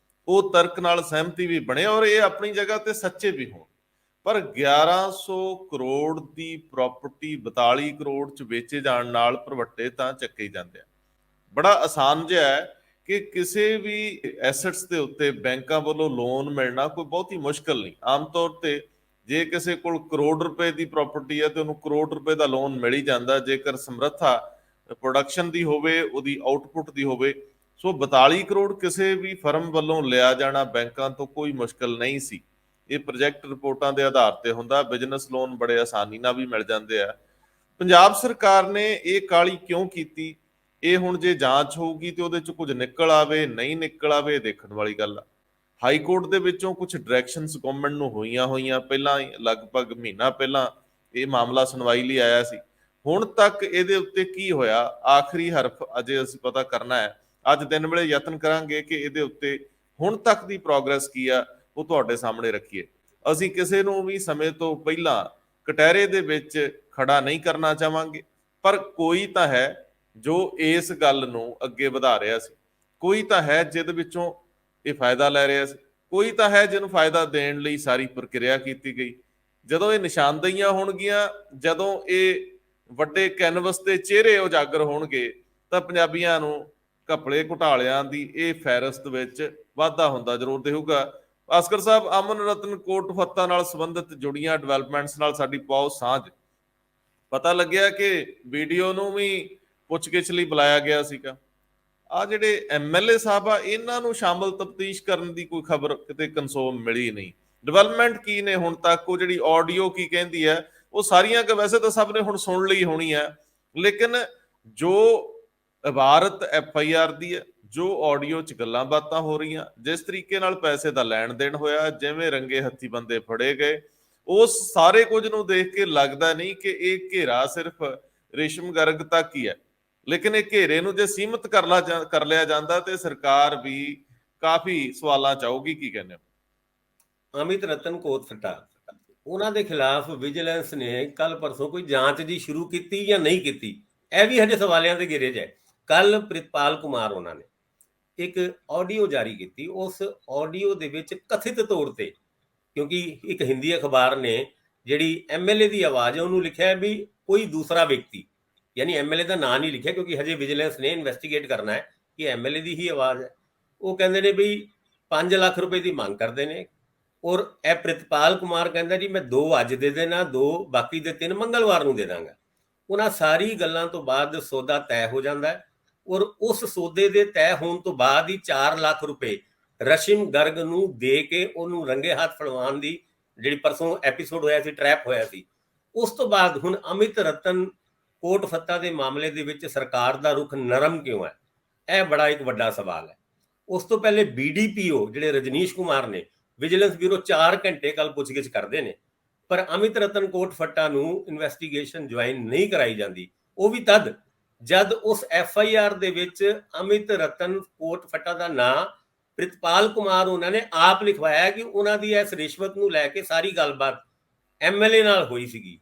ਉਹ ਤਰਕ ਨਾਲ ਸਹਿਮਤੀ ਵੀ ਬਣੇ ਔਰ ਇਹ ਆਪਣੀ ਜਗ੍ਹਾ ਤੇ ਸੱਚੇ ਵੀ ਹੋਣ। ਪਰ 1100 ਕਰੋੜ ਦੀ ਪ੍ਰਾਪਰਟੀ 42 ਕਰੋੜ ਚ ਵੇਚੇ ਜਾਣ ਨਾਲ ਭਰਵੱਟੇ ਤਾਂ ਚੱਕੇ ਜਾਂਦੇ ਆ। ਬੜਾ ਆਸਾਨ ਜਿਹਾ ਹੈ ਕਿ ਕਿਸੇ ਵੀ ਐਸੈਟਸ ਦੇ ਉੱਤੇ ਬੈਂਕਾਂ ਵੱਲੋਂ ਲੋਨ ਮਿਲਣਾ ਕੋਈ ਬਹੁਤੀ ਮੁਸ਼ਕਲ ਨਹੀਂ। ਆਮ ਤੌਰ ਤੇ ਜੇ ਕਿਸੇ ਕੋਲ ਕਰੋੜ ਰੁਪਏ ਦੀ ਪ੍ਰਾਪਰਟੀ ਹੈ ਤੇ ਉਹਨੂੰ ਕਰੋੜ ਰੁਪਏ ਦਾ ਲੋਨ ਮਿਲ ਹੀ ਜਾਂਦਾ, ਜੇਕਰ ਸਮਰੱਥਾ ਪ੍ਰੋਡਕਸ਼ਨ ਦੀ ਹੋਵੇ, ਉਹਦੀ ਆਊਟਪੁੱਟ ਦੀ ਹੋਵੇ। ਸੋ 42 ਕਰੋੜ ਕਿਸੇ ਵੀ ਫਰਮ ਵੱਲੋਂ ਲਿਆ ਜਾਣਾ ਬੈਂਕਾਂ ਤੋਂ ਕੋਈ ਮੁਸ਼ਕਲ ਨਹੀਂ ਸੀ। ਇਹ ਪ੍ਰੋਜੈਕਟ ਰਿਪੋਰਟਾਂ ਦੇ ਆਧਾਰ ਤੇ ਹੁੰਦਾ। ਬਿਜ਼ਨਸ ਲੋਨ ਬੜੇ ਆਸਾਨੀ ਨਾਲ ਵੀ ਮਿਲ ਜਾਂਦੇ ਆ। ਪੰਜਾਬ ਸਰਕਾਰ ਨੇ ਇਹ ਕਾਹਲੀ ਕਿਉਂ ਕੀਤੀ, ਇਹ ਹੁਣ ਜੇ ਜਾਂਚ ਹੋਊਗੀ ਤੇ ਉਹਦੇ ਚ ਕੁਝ ਨਿਕਲ ਆਵੇ ਨਹੀਂ ਨਿਕਲ ਆਵੇ, ਦੇਖਣ ਵਾਲੀ ਗੱਲ ਆ। ਹਾਈ ਕੋਰਟ ਦੇ ਵਿੱਚੋਂ ਕੁਝ ਡਾਇਰੈਕਸ਼ਨਸ ਗਵਰਨਮੈਂਟ ਨੂੰ ਹੋਈਆਂ ਪਹਿਲਾਂ, ਲਗਭਗ ਮਹੀਨਾ ਪਹਿਲਾਂ ਇਹ ਮਾਮਲਾ ਸੁਣਵਾਈ ਲਈ ਆਇਆ ਸੀ। ਹੁਣ ਤੱਕ ਇਹਦੇ ਉੱਤੇ ਕੀ ਹੋਇਆ, ਆਖਰੀ ਹਰਫ ਅਜੇ ਅਸੀਂ ਪਤਾ ਕਰਨਾ ਹੈ। ਅੱਜ ਦਿਨ ਵੇਲੇ ਯਤਨ ਕਰਾਂਗੇ ਕਿ ਇਹਦੇ ਉੱਤੇ ਹੁਣ ਤੱਕ ਦੀ ਪ੍ਰੋਗਰੈਸ ਕੀ ਆ ਉਹ ਤੁਹਾਡੇ ਸਾਹਮਣੇ ਰੱਖੀਏ। ਅਸੀਂ ਕਿਸੇ ਨੂੰ ਵੀ ਸਮੇਂ ਤੋਂ ਪਹਿਲਾਂ ਕਟਹਿਰੇ ਦੇ ਵਿੱਚ ਖੜਾ ਨਹੀਂ ਕਰਨਾ ਚਾਹਾਂਗੇ, ਪਰ ਕੋਈ ਤਾਂ ਹੈ ਜੋ ਇਸ ਗੱਲ ਨੂੰ ਅੱਗੇ ਵਧਾ ਰਿਹਾ ਸੀ, ਕੋਈ ਤਾਂ ਹੈ ਜਿਹਦੇ ਵਿੱਚੋਂ ਇਹ ਫਾਇਦਾ ਲੈ ਰਿਹਾ ਸੀ, ਕੋਈ ਤਾਂ ਹੈ ਜਿਹਨੂੰ ਫਾਇਦਾ ਦੇਣ ਲਈ ਸਾਰੀ ਪ੍ਰਕਿਰਿਆ ਕੀਤੀ ਗਈ। ਜਦੋਂ ਇਹ ਨਿਸ਼ਾਨਦੇਹੀਆਂ ਹੋਣਗੀਆਂ, ਜਦੋਂ ਇਹ ਵੱਡੇ ਕੈਨਵਸ ਦੇ ਚਿਹਰੇ ਉਜਾਗਰ ਹੋਣਗੇ, ਤਾਂ ਪੰਜਾਬੀਆਂ ਨੂੰ ਘਪਲੇ ਘੁਟਾਲਿਆਂ ਦੀ ਇਹ ਫਹਿਰਿਸਤ ਵਿੱਚ ਵਾਧਾ ਹੁੰਦਾ ਜ਼ਰੂਰ ਦਿਖੂਗਾ। ਭਾਸਕਰ ਸਾਹਿਬ, ਅਮਨ ਰਤਨ ਕੋਟ ਫੱਤਾ ਨਾਲ ਸੰਬੰਧਿਤ ਜੁੜੀਆਂ ਡਿਵੈਲਪਮੈਂਟਸ ਨਾਲ ਸਾਡੀ ਬਹੁਤ ਸਾਂਝ। ਪਤਾ ਲੱਗਿਆ ਕਿ ਵੀਡੀਓ ਨੂੰ ਵੀ ਪੁੱਛਗਿੱਛ ਲਈ ਬੁਲਾਇਆ ਗਿਆ ਸੀਗਾ। ਆ ਜਿਹੜੇ ਐਮਐਲਏ ਸਾਹਿਬ ਆ ਇਹਨਾਂ ਨੂੰ ਸ਼ਾਮਲ ਤਫਤੀਸ਼ ਕਰਨ ਦੀ ਕੋਈ ਖਬਰ ਕਿਤੇ ਕਨਸੋਮ ਮਿਲੀ ਨਹੀਂ। ਡਿਵੈਲਪਮੈਂਟ ਕੀ ਨੇ ਹੁਣ ਤੱਕ, ਉਹ ਜਿਹੜੀ ਆਡੀਓ ਕੀ ਕਹਿੰਦੀ ਹੈ, ਉਹ ਸਾਰੀਆਂ ਵੈਸੇ ਤਾਂ ਸਭ ਨੇ ਹੁਣ ਸੁਣ ਲਈ ਹੋਣੀ ਹੈ, ਲੇਕਿਨ ਜੋ ਇਬਾਰਤ ਐਫਆਈਆਰ ਦੀ ਹੈ, ਜੋ ਆਡੀਓ 'ਚ ਗੱਲਾਂ ਬਾਤਾਂ ਹੋ ਰਹੀਆਂ, ਜਿਸ ਤਰੀਕੇ ਨਾਲ ਪੈਸੇ ਦਾ ਲੈਣ ਦੇਣ ਹੋਇਆ, ਜਿਵੇਂ ਰੰਗੇ ਹੱਥੀ ਬੰਦੇ ਫੜੇ ਗਏ, ਉਸ ਸਾਰੇ ਕੁਝ ਨੂੰ ਦੇਖ ਕੇ ਲੱਗਦਾ ਨਹੀਂ ਕਿ ਇਹ ਘੇਰਾ ਸਿਰਫ ਰੇਸ਼ਮ ਗਰਗ ਤੱਕ ਹੀ ਹੈ, ਲੇਕਿਨ ਇਹ ਘੇਰੇ ਨੂੰ ਜੇ ਸੀਮਿਤ ਕਰ ਲਿਆ ਜਾਂਦਾ ਤੇ ਸਰਕਾਰ ਵੀ ਕਾਫੀ ਸਵਾਲਾਂ 'ਚ ਆਊਗੀ। ਕੀ ਕਹਿੰਦੇ ਹੋ? ਅਮਿਤ ਰਤਨ ਕੋਟਫੱਤਾ, ਉਹਨਾਂ ਦੇ ਖਿਲਾਫ ਵਿਜੀਲੈਂਸ ਨੇ ਕੱਲ ਪਰਸੋਂ ਕੋਈ ਜਾਂਚ ਜੀ ਸ਼ੁਰੂ ਕੀਤੀ ਜਾਂ ਨਹੀਂ ਕੀਤੀ, ਇਹ ਵੀ ਹਜੇ ਸਵਾਲਿਆਂ ਦੇ ਘੇਰੇ 'ਚ ਹੈ। ਕੱਲ ਪ੍ਰਿਤਪਾਲ ਕੁਮਾਰ ਉਹਨਾਂ ਨੇ ਇੱਕ ਆਡੀਓ ਜਾਰੀ ਕੀਤੀ, ਉਸ ਆਡੀਓ ਦੇ ਵਿੱਚ ਕਥਿਤ ਤੌਰ ਤੇ, ਕਿਉਂਕਿ ਇੱਕ ਹਿੰਦੀ ਅਖਬਾਰ ਨੇ ਜਿਹੜੀ ਐਮਐਲਏ ਦੀ ਆਵਾਜ਼ ਹੈ ਉਹਨੂੰ ਲਿਖਿਆ ਵੀ ਕੋਈ ਦੂਸਰਾ ਵਿਅਕਤੀ, ਯਾਨੀ ਐਮਐਲਏ ਦਾ ਨਾਂ ਨਹੀਂ ਲਿਖਿਆ, ਕਿਉਂਕਿ ਹਜੇ ਵਿਜੀਲੈਂਸ ਨੇ ਇਨਵੈਸਟੀਗੇਟ ਕਰਨਾ ਹੈ ਕਿ ਐਮਐਲਏ ਦੀ ਹੀ ਆਵਾਜ਼ ਹੈ। ਉਹ ਕਹਿੰਦੇ ਨੇ ਵੀ 5 ਲੱਖ ਰੁਪਏ ਦੀ ਮੰਗ ਕਰਦੇ ਨੇ, ਔਰ ਇਹ ਪ੍ਰਿਤਪਾਲ ਕੁਮਾਰ ਕਹਿੰਦਾ ਜੀ ਮੈਂ 2 ਅੱਜ ਦੇ ਦੇਣਾ, 2 ਬਾਕੀ ਦੇ 3 ਮੰਗਲਵਾਰ ਨੂੰ ਦੇ ਦਾਂਗਾ। ਉਹਨਾਂ ਸਾਰੀ ਗੱਲਾਂ ਤੋਂ ਬਾਅਦ ਸੌਦਾ ਤੈਅ ਹੋ ਜਾਂਦਾ ਹੈ, ਔਰ ਉਸ ਸੌਦੇ ਦੇ ਤੈਅ ਹੋਣ ਤੋਂ ਬਾਅਦ ਹੀ 4 ਲੱਖ ਰੁਪਏ ਰਸ਼ਮ ਗਰਗ ਨੂੰ ਦੇ ਕੇ ਉਹਨੂੰ ਰੰਗੇ ਹੱਥ ਫੜਵਾਉਣ ਦੀ ਜਿਹੜੀ ਪਰਸੋਂ ਐਪੀਸੋਡ ਹੋਇਆ ਸੀ, ਟਰੈਪ ਹੋਇਆ ਸੀ, ਉਸ ਤੋਂ ਬਾਅਦ ਹੁਣ ਅਮਿਤ ਰਤਨ ਕੋਟਫੱਤਾ ਦੇ ਮਾਮਲੇ ਦੇ ਵਿੱਚ ਸਰਕਾਰ ਦਾ ਰੁਖ ਨਰਮ ਕਿਉਂ ਹੈ, ਇਹ ਬੜਾ ਇੱਕ ਵੱਡਾ ਸਵਾਲ ਹੈ। ਉਸ ਤੋਂ ਪਹਿਲੇ ਬੀਡੀਪੀਓ ਜਿਹੜੇ ਰਜਨੀਸ਼ ਕੁਮਾਰ ਨੇ, ਵਿਜੀਲੈਂਸ ਬਿਊਰੋ 4 ਘੰਟੇ ਕੱਲ ਪੁੱਛਗਿੱਛ ਕਰਦੇ ਨੇ, ਪਰ ਅਮਿਤ ਰਤਨ ਕੋਟਫੱਤਾ ਨੂੰ ਇਨਵੈਸਟੀਗੇਸ਼ਨ ਜੁਆਇਨ ਨਹੀਂ ਕਰਾਈ ਜਾਂਦੀ। ਉਹ ਵੀ ਤਦ ਜਦ ਉਸ ਐਫਆਈਆਰ ਦੇ ਵਿੱਚ ਅਮਿਤ ਰਤਨ ਕੋਟਫੱਤਾ ਦਾ ਨਾਂ ਪ੍ਰਿਤਪਾਲ ਕੁਮਾਰ ਉਹਨਾਂ ਨੇ ਆਪ ਲਿਖਵਾਇਆ ਕਿ ਉਹਨਾਂ ਦੀ ਇਸ ਰਿਸ਼ਵਤ ਨੂੰ ਲੈ ਕੇ ਸਾਰੀ ਗੱਲਬਾਤ ਐਮਐਲਏ ਨਾਲ ਹੋਈ ਸੀਗੀ।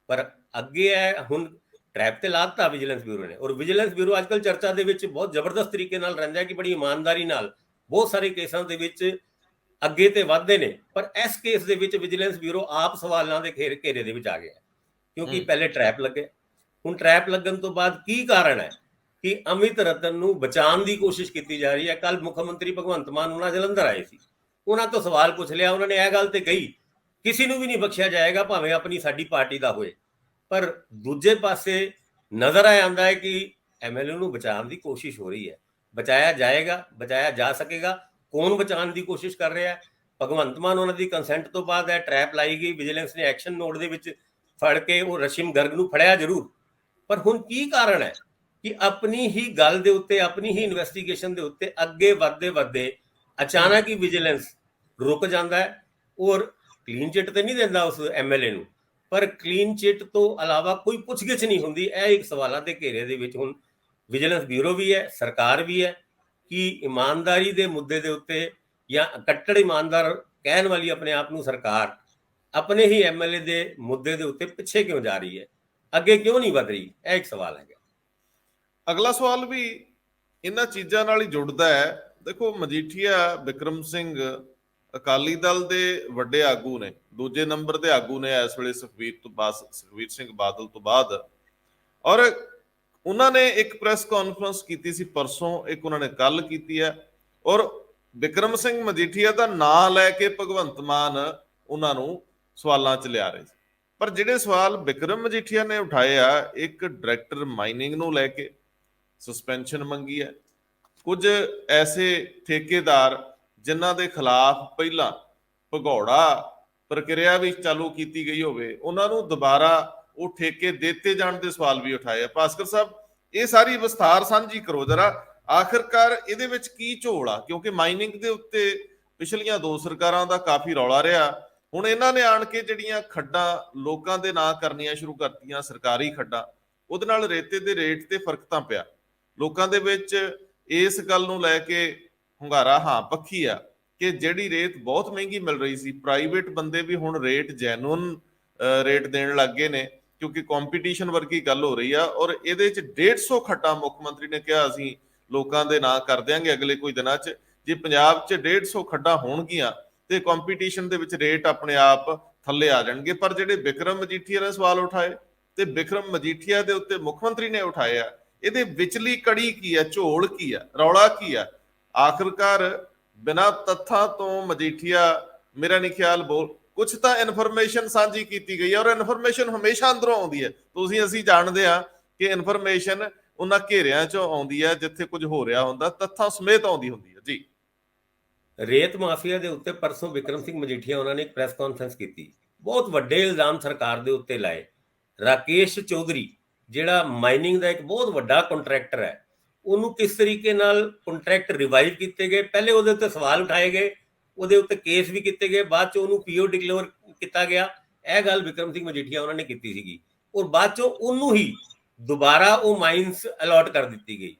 ਪਰ ਅੱਗੇ ਹੈ ਹੁਣ ਟਰੈਪ ਤੇ ਲਾਤਾ ਵਿਜੀਲੈਂਸ ਬਿਊਰੋ ਨੇ, ਔਰ ਵਿਜੀਲੈਂਸ ਬਿਊਰੋ ਅੱਜਕੱਲ ਚਰਚਾ ਦੇ ਵਿੱਚ ਬਹੁਤ ਜ਼ਬਰਦਸਤ ਤਰੀਕੇ ਨਾਲ ਰਹਿੰਦਾ ਹੈ ਕਿ ਬੜੀ ਇਮਾਨਦਾਰੀ ਨਾਲ ਬਹੁਤ ਸਾਰੇ ਕੇਸਾਂ ਦੇ ਵਿੱਚ ਅੱਗੇ ਤੇ ਵਧਦੇ ਨੇ, ਪਰ ਇਸ ਕੇਸ ਦੇ ਵਿੱਚ ਵਿਜੀਲੈਂਸ ਬਿਊਰੋ ਆਪ ਸਵਾਲਾਂ ਦੇ ਘੇਰੇ ਦੇ ਵਿੱਚ ਆ ਗਿਆ, ਕਿਉਂਕਿ ਪਹਿਲੇ ਟਰੈਪ ਲੱਗੇ। ਹੁਣ ਟਰੈਪ ਲੱਗਣ ਤੋਂ ਬਾਅਦ ਕੀ ਕਾਰਨ ਹੈ ਕਿ ਅਮਿਤ ਰਤਨ ਨੂੰ ਬਚਾਉਣ ਦੀ ਕੋਸ਼ਿਸ਼ ਕੀਤੀ ਜਾ ਰਹੀ ਹੈ। ਕੱਲ ਮੁੱਖ ਮੰਤਰੀ ਭਗਵੰਤ ਮਾਨ ਉਹਨਾਂ ਜਲੰਧਰ ਆਏ ਸੀ, ਉਹਨਾਂ ਤੋਂ ਸਵਾਲ ਪੁੱਛ ਲਿਆ, ਉਹਨਾਂ ਨੇ ਇਹ ਗੱਲ ਤੇ ਕਹੀ ਕਿਸੇ ਨੂੰ ਵੀ ਨਹੀਂ ਬਖਸ਼ਿਆ ਜਾਏਗਾ, ਭਾਵੇਂ ਆਪਣੀ ਸਾਡੀ ਪਾਰਟੀ ਦਾ ਹੋਏ। ਪਰ ਦੂਜੇ ਪਾਸੇ ਨਜ਼ਰ ਆ ਜਾਂਦਾ ਹੈ ਕਿ ਐਮਐਲਏ ਨੂੰ ਬਚਾਉਣ ਦੀ ਕੋਸ਼ਿਸ਼ ਹੋ ਰਹੀ ਹੈ। ਬਚਾਇਆ ਜਾਏਗਾ, ਬਚਾਇਆ ਜਾ ਸਕੇਗਾ, ਕੌਣ ਬਚਾਉਣ ਦੀ ਕੋਸ਼ਿਸ਼ ਕਰ ਰਿਹਾ ਹੈ? ਭਗਵੰਤ ਮਾਨ ਉਹਨਾਂ ਦੀ ਕੰਸੈਂਟ ਤੋਂ ਬਾਅਦ ਇਹ ਟਰੈਪ ਲਾਈ ਗਈ, ਵਿਜੀਲੈਂਸ ਨੇ ਐਕਸ਼ਨ ਨੋਟ ਦੇ ਵਿੱਚ ਫੜ ਕੇ ਉਹ ਰਸ਼ਮ ਗਰਗ ਨੂੰ ਫੜਿਆ ਜ਼ਰੂਰ, ਪਰ ਹੁਣ ਕੀ ਕਾਰਨ ਹੈ ਕਿ ਆਪਣੀ ਹੀ ਗੱਲ ਦੇ ਉੱਤੇ, ਆਪਣੀ ਹੀ ਇਨਵੈਸਟੀਗੇਸ਼ਨ ਦੇ ਉੱਤੇ ਅੱਗੇ ਵਧਦੇ ਅਚਾਨਕ ਹੀ ਵਿਜੀਲੈਂਸ ਰੁਕ ਜਾਂਦਾ ਹੈ, ਔਰ ਕਲੀਨ ਚਿੱਟ ਤੇ ਨਹੀਂ ਦਿੰਦਾ ਉਸ ਐਮਐਲਏ ਨੂੰ, ਪਰ ਕਲੀਨ ਚਿੱਟ ਤੋਂ ਇਲਾਵਾ ਕੋਈ ਪੁੱਛਗਿੱਛ ਨਹੀਂ ਹੁੰਦੀ। ਇਹ ਇੱਕ ਸਵਾਲਾਂ ਦੇ ਘੇਰੇ ਦੇ ਵਿੱਚ ਹੁਣ ਵਿਜੀਲੈਂਸ ਬਿਊਰੋ ਵੀ ਹੈ, ਸਰਕਾਰ ਵੀ ਹੈ ਕਿ ਇਮਾਨਦਾਰੀ ਦੇ ਮੁੱਦੇ ਦੇ ਉੱਤੇ ਜਾਂ ਕੱਟੜ ਇਮਾਨਦਾਰ ਕਹਿਣ ਵਾਲੀ ਆਪਣੇ ਆਪ ਨੂੰ ਸਰਕਾਰ ਆਪਣੇ ਹੀ ਐਮਐਲਏ ਦੇ ਮੁੱਦੇ ਦੇ ਉੱਤੇ ਪਿੱਛੇ ਕਿਉਂ ਜਾ ਰਹੀ ਹੈ, ਅੱਗੇ ਕਿਉਂ ਨਹੀਂ ਵਧ ਰਹੀ? ਇਹ ਇੱਕ ਸਵਾਲ ਹੈਗਾ। ਅਗਲਾ ਸਵਾਲ ਵੀ ਇਹਨਾਂ ਚੀਜ਼ਾਂ ਨਾਲ ਹੀ ਜੁੜਦਾ ਹੈ। ਦੇਖੋ, ਮਜੀਠੀਆ ਬਿਕਰਮ ਸਿੰਘ ਅਕਾਲੀ ਦਲ ਦੇ ਵੱਡੇ ਆਗੂ ਨੇ, ਦੂਜੇ ਨੰਬਰ ਦੇ ਆਗੂ ਨੇ ਇਸ ਵੇਲੇ ਸੁਖਬੀਰ ਸਿੰਘ ਬਾਦਲ ਤੋਂ ਬਾਅਦ, ਔਰ ਉਹਨਾਂ ਨੇ ਇੱਕ ਪ੍ਰੈਸ ਕਾਨਫਰੰਸ ਕੀਤੀ ਸੀ ਪਰਸੋਂ, ਇੱਕ ਉਹਨਾਂ ਨੇ ਕੱਲ ਕੀਤੀ ਹੈ, ਔਰ ਬਿਕਰਮ ਸਿੰਘ ਮਜੀਠੀਆ ਦਾ ਨਾਂ ਲੈ ਕੇ ਭਗਵੰਤ ਮਾਨ ਉਹਨਾਂ ਨੂੰ ਸਵਾਲਾਂ 'ਚ ਲਿਆ ਰਹੇ ਸੀ। ਪਰ ਜਿਹੜੇ ਸਵਾਲ ਬਿਕਰਮ ਮਜੀਠੀਆ ਨੇ ਉਠਾਏ ਆ, ਇੱਕ ਡਾਇਰੈਕਟਰ ਮਾਈਨਿੰਗ ਨੂੰ ਲੈ ਕੇ ਸਸਪੈਂਸ਼ਨ ਮੰਗੀ ਹੈ, ਕੁਝ ਐਸੇ ਠੇਕੇਦਾਰ ਜਿਨ੍ਹਾਂ ਦੇ ਖਿਲਾਫ ਪਹਿਲਾਂ ਭਗੌੜਾ ਪ੍ਰਕਿਰਿਆ ਵੀ ਚਾਲੂ ਕੀਤੀ ਗਈ ਹੋਵੇ, ਉਹਨਾਂ ਨੂੰ ਦੁਬਾਰਾ ਉਹ ਠੇਕੇ ਦਿੱਤੇ ਜਾਣ ਦੇ ਸਵਾਲ ਵੀ ਉਠਾਏ ਆ। ਭਾਸਕਰ ਸਾਹਿਬ, ਇਹ ਸਾਰੀ ਵਿਸਥਾਰ ਸਾਂਝੀ ਕਰੋ ਜਰਾ, ਆਖਿਰਕਾਰ ਇਹਦੇ ਵਿੱਚ ਕੀ ਝੋਲ ਆ? ਕਿਉਂਕਿ ਮਾਈਨਿੰਗ ਦੇ ਉੱਤੇ ਪਿਛਲੀਆਂ 2 ਸਰਕਾਰਾਂ ਦਾ ਕਾਫੀ ਰੌਲਾ ਰਿਹਾ, ਹੁਣ ਇਹਨਾਂ ਨੇ ਆਣ ਕੇ ਜਿਹੜੀਆਂ ਖੱਡਾਂ ਲੋਕਾਂ ਦੇ ਨਾਂ ਕਰਨੀਆਂ ਸ਼ੁਰੂ ਕਰਤੀਆਂ, ਸਰਕਾਰੀ ਖੱਡਾਂ, ਉਹਦੇ ਨਾਲ ਰੇਤੇ ਦੇ ਰੇਟ ਤੇ ਫਰਕ ਤਾਂ ਪਿਆ। ਲੋਕਾਂ ਦੇ ਵਿੱਚ ਇਸ ਗੱਲ ਨੂੰ ਲੈ ਕੇ ਹੁੰਗਾਰਾ ਹਾਂ ਪੱਖੀ ਆ ਕਿ ਜਿਹੜੀ ਰੇਤ ਬਹੁਤ ਮਹਿੰਗੀ ਮਿਲ ਰਹੀ ਸੀ, ਪ੍ਰਾਈਵੇਟ ਬੰਦੇ ਵੀ ਹੁਣ ਰੇਟ ਜੈਨੂਨ ਰੇਟ ਦੇਣ ਲੱਗ ਗਏ ਨੇ, ਕਿਉਂਕਿ ਕੰਪੀਟੀਸ਼ਨ ਵਰਗੀ ਗੱਲ ਹੋ ਰਹੀ ਆ। ਔਰ ਇਹਦੇ 'ਚ 150 ਖੱਡਾਂ ਮੁੱਖ ਮੰਤਰੀ ਨੇ ਕਿਹਾ ਅਸੀਂ ਲੋਕਾਂ ਦੇ ਨਾਂ ਕਰ ਦਿਆਂਗੇ ਅਗਲੇ ਕੁਝ ਦਿਨਾਂ 'ਚ। ਜੇ ਪੰਜਾਬ 'ਚ 150 ਖੱਡਾਂ ਹੋਣਗੀਆਂ ਤੇ ਕੰਪੀਟੀਸ਼ਨ ਦੇ ਵਿੱਚ ਰੇਟ ਆਪਣੇ ਆਪ ਥੱਲੇ ਆ ਜਾਣਗੇ। ਪਰ ਜਿਹੜੇ ਬਿਕਰਮ ਮਜੀਠੀਆ ਨੇ ਸਵਾਲ ਉਠਾਏ ਤੇ ਬਿਕਰਮ ਮਜੀਠੀਆ ਦੇ ਉੱਤੇ ਮੁੱਖ ਮੰਤਰੀ ਨੇ ਉਠਾਏ ਆ, ਇਹਦੇ ਵਿਚਲੀ ਕੜੀ ਕੀ ਆ, ਝੋਲ ਕੀ ਆ, ਰੌਲਾ ਕੀ ਆ? ਆਖਿਰਕਾਰ ਬਿਨਾਂ ਤੱਥਾਂ ਤੋਂ ਮਜੀਠੀਆ ਮੇਰਾ ਨਹੀਂ ਖਿਆਲ ਕੁਛ ਤਾਂ ਇਨਫੋਰਮੇਸ਼ਨ ਸਾਂਝੀ ਕੀਤੀ ਗਈ ਹੈ, ਔਰ ਇਨਫੋਰਮੇਸ਼ਨ ਹਮੇਸ਼ਾ ਅੰਦਰੋਂ ਆਉਂਦੀ ਹੈ। ਅਸੀਂ ਜਾਣਦੇ ਹਾਂ ਕਿ ਇਨਫੋਰਮੇਸ਼ਨ ਉਹਨਾਂ ਘੇਰਿਆਂ ਚੋਂ ਆਉਂਦੀ ਹੈ ਜਿੱਥੇ ਕੁਝ ਹੋ ਰਿਹਾ ਹੁੰਦਾ, ਤੱਥਾਂ ਸਮੇਤ ਆਉਂਦੀ ਹੁੰਦੀ ਹੈ ਜੀ। ਰੇਤ ਮਾਫੀਆ ਦੇ ਉੱਤੇ ਪਰਸੋਂ ਵਿਕਰਮ ਸਿੰਘ ਮਜੀਠੀਆ ਉਹਨਾਂ ਨੇ ਇੱਕ ਪ੍ਰੈਸ ਕਾਨਫਰੰਸ ਕੀਤੀ, ਬਹੁਤ ਵੱਡੇ ਇਲਜ਼ਾਮ ਸਰਕਾਰ ਦੇ ਉੱਤੇ ਲਾਏ। ਰਾਕੇਸ਼ ਚੌਧਰੀ ਜਿਹੜਾ ਮਾਈਨਿੰਗ ਦਾ ਇੱਕ ਬਹੁਤ ਵੱਡਾ ਕੰਟਰੈਕਟਰ ਹੈ, ਉਹਨੂੰ ਕਿਸ ਤਰੀਕੇ ਨਾਲ ਕੰਟਰੈਕਟ ਰਿਵਾਈਵ ਕੀਤੇ ਗਏ, ਪਹਿਲੇ ਉਹਦੇ ਉੱਤੇ ਸਵਾਲ ਉਠਾਏ ਗਏ, ਉਹਦੇ ਉੱਤੇ ਕੇਸ ਵੀ ਕੀਤੇ ਗਏ, ਬਾਅਦ ਚ ਉਹਨੂੰ ਪੀਓ ਡਿਕਲੇਅਰ ਕੀਤਾ ਗਿਆ। ਇਹ ਗੱਲ ਵਿਕਰਮ ਸਿੰਘ ਮਜੀਠੀਆ ਉਹਨਾਂ ਨੇ ਕੀਤੀ ਸੀਗੀ, ਔਰ ਬਾਅਦ ਚੋਂ ਉਹਨੂੰ ਹੀ ਦੁਬਾਰਾ ਉਹ ਮਾਈਨਸ ਅਲਾਟ ਕਰ ਦਿੱਤੀ ਗਈ।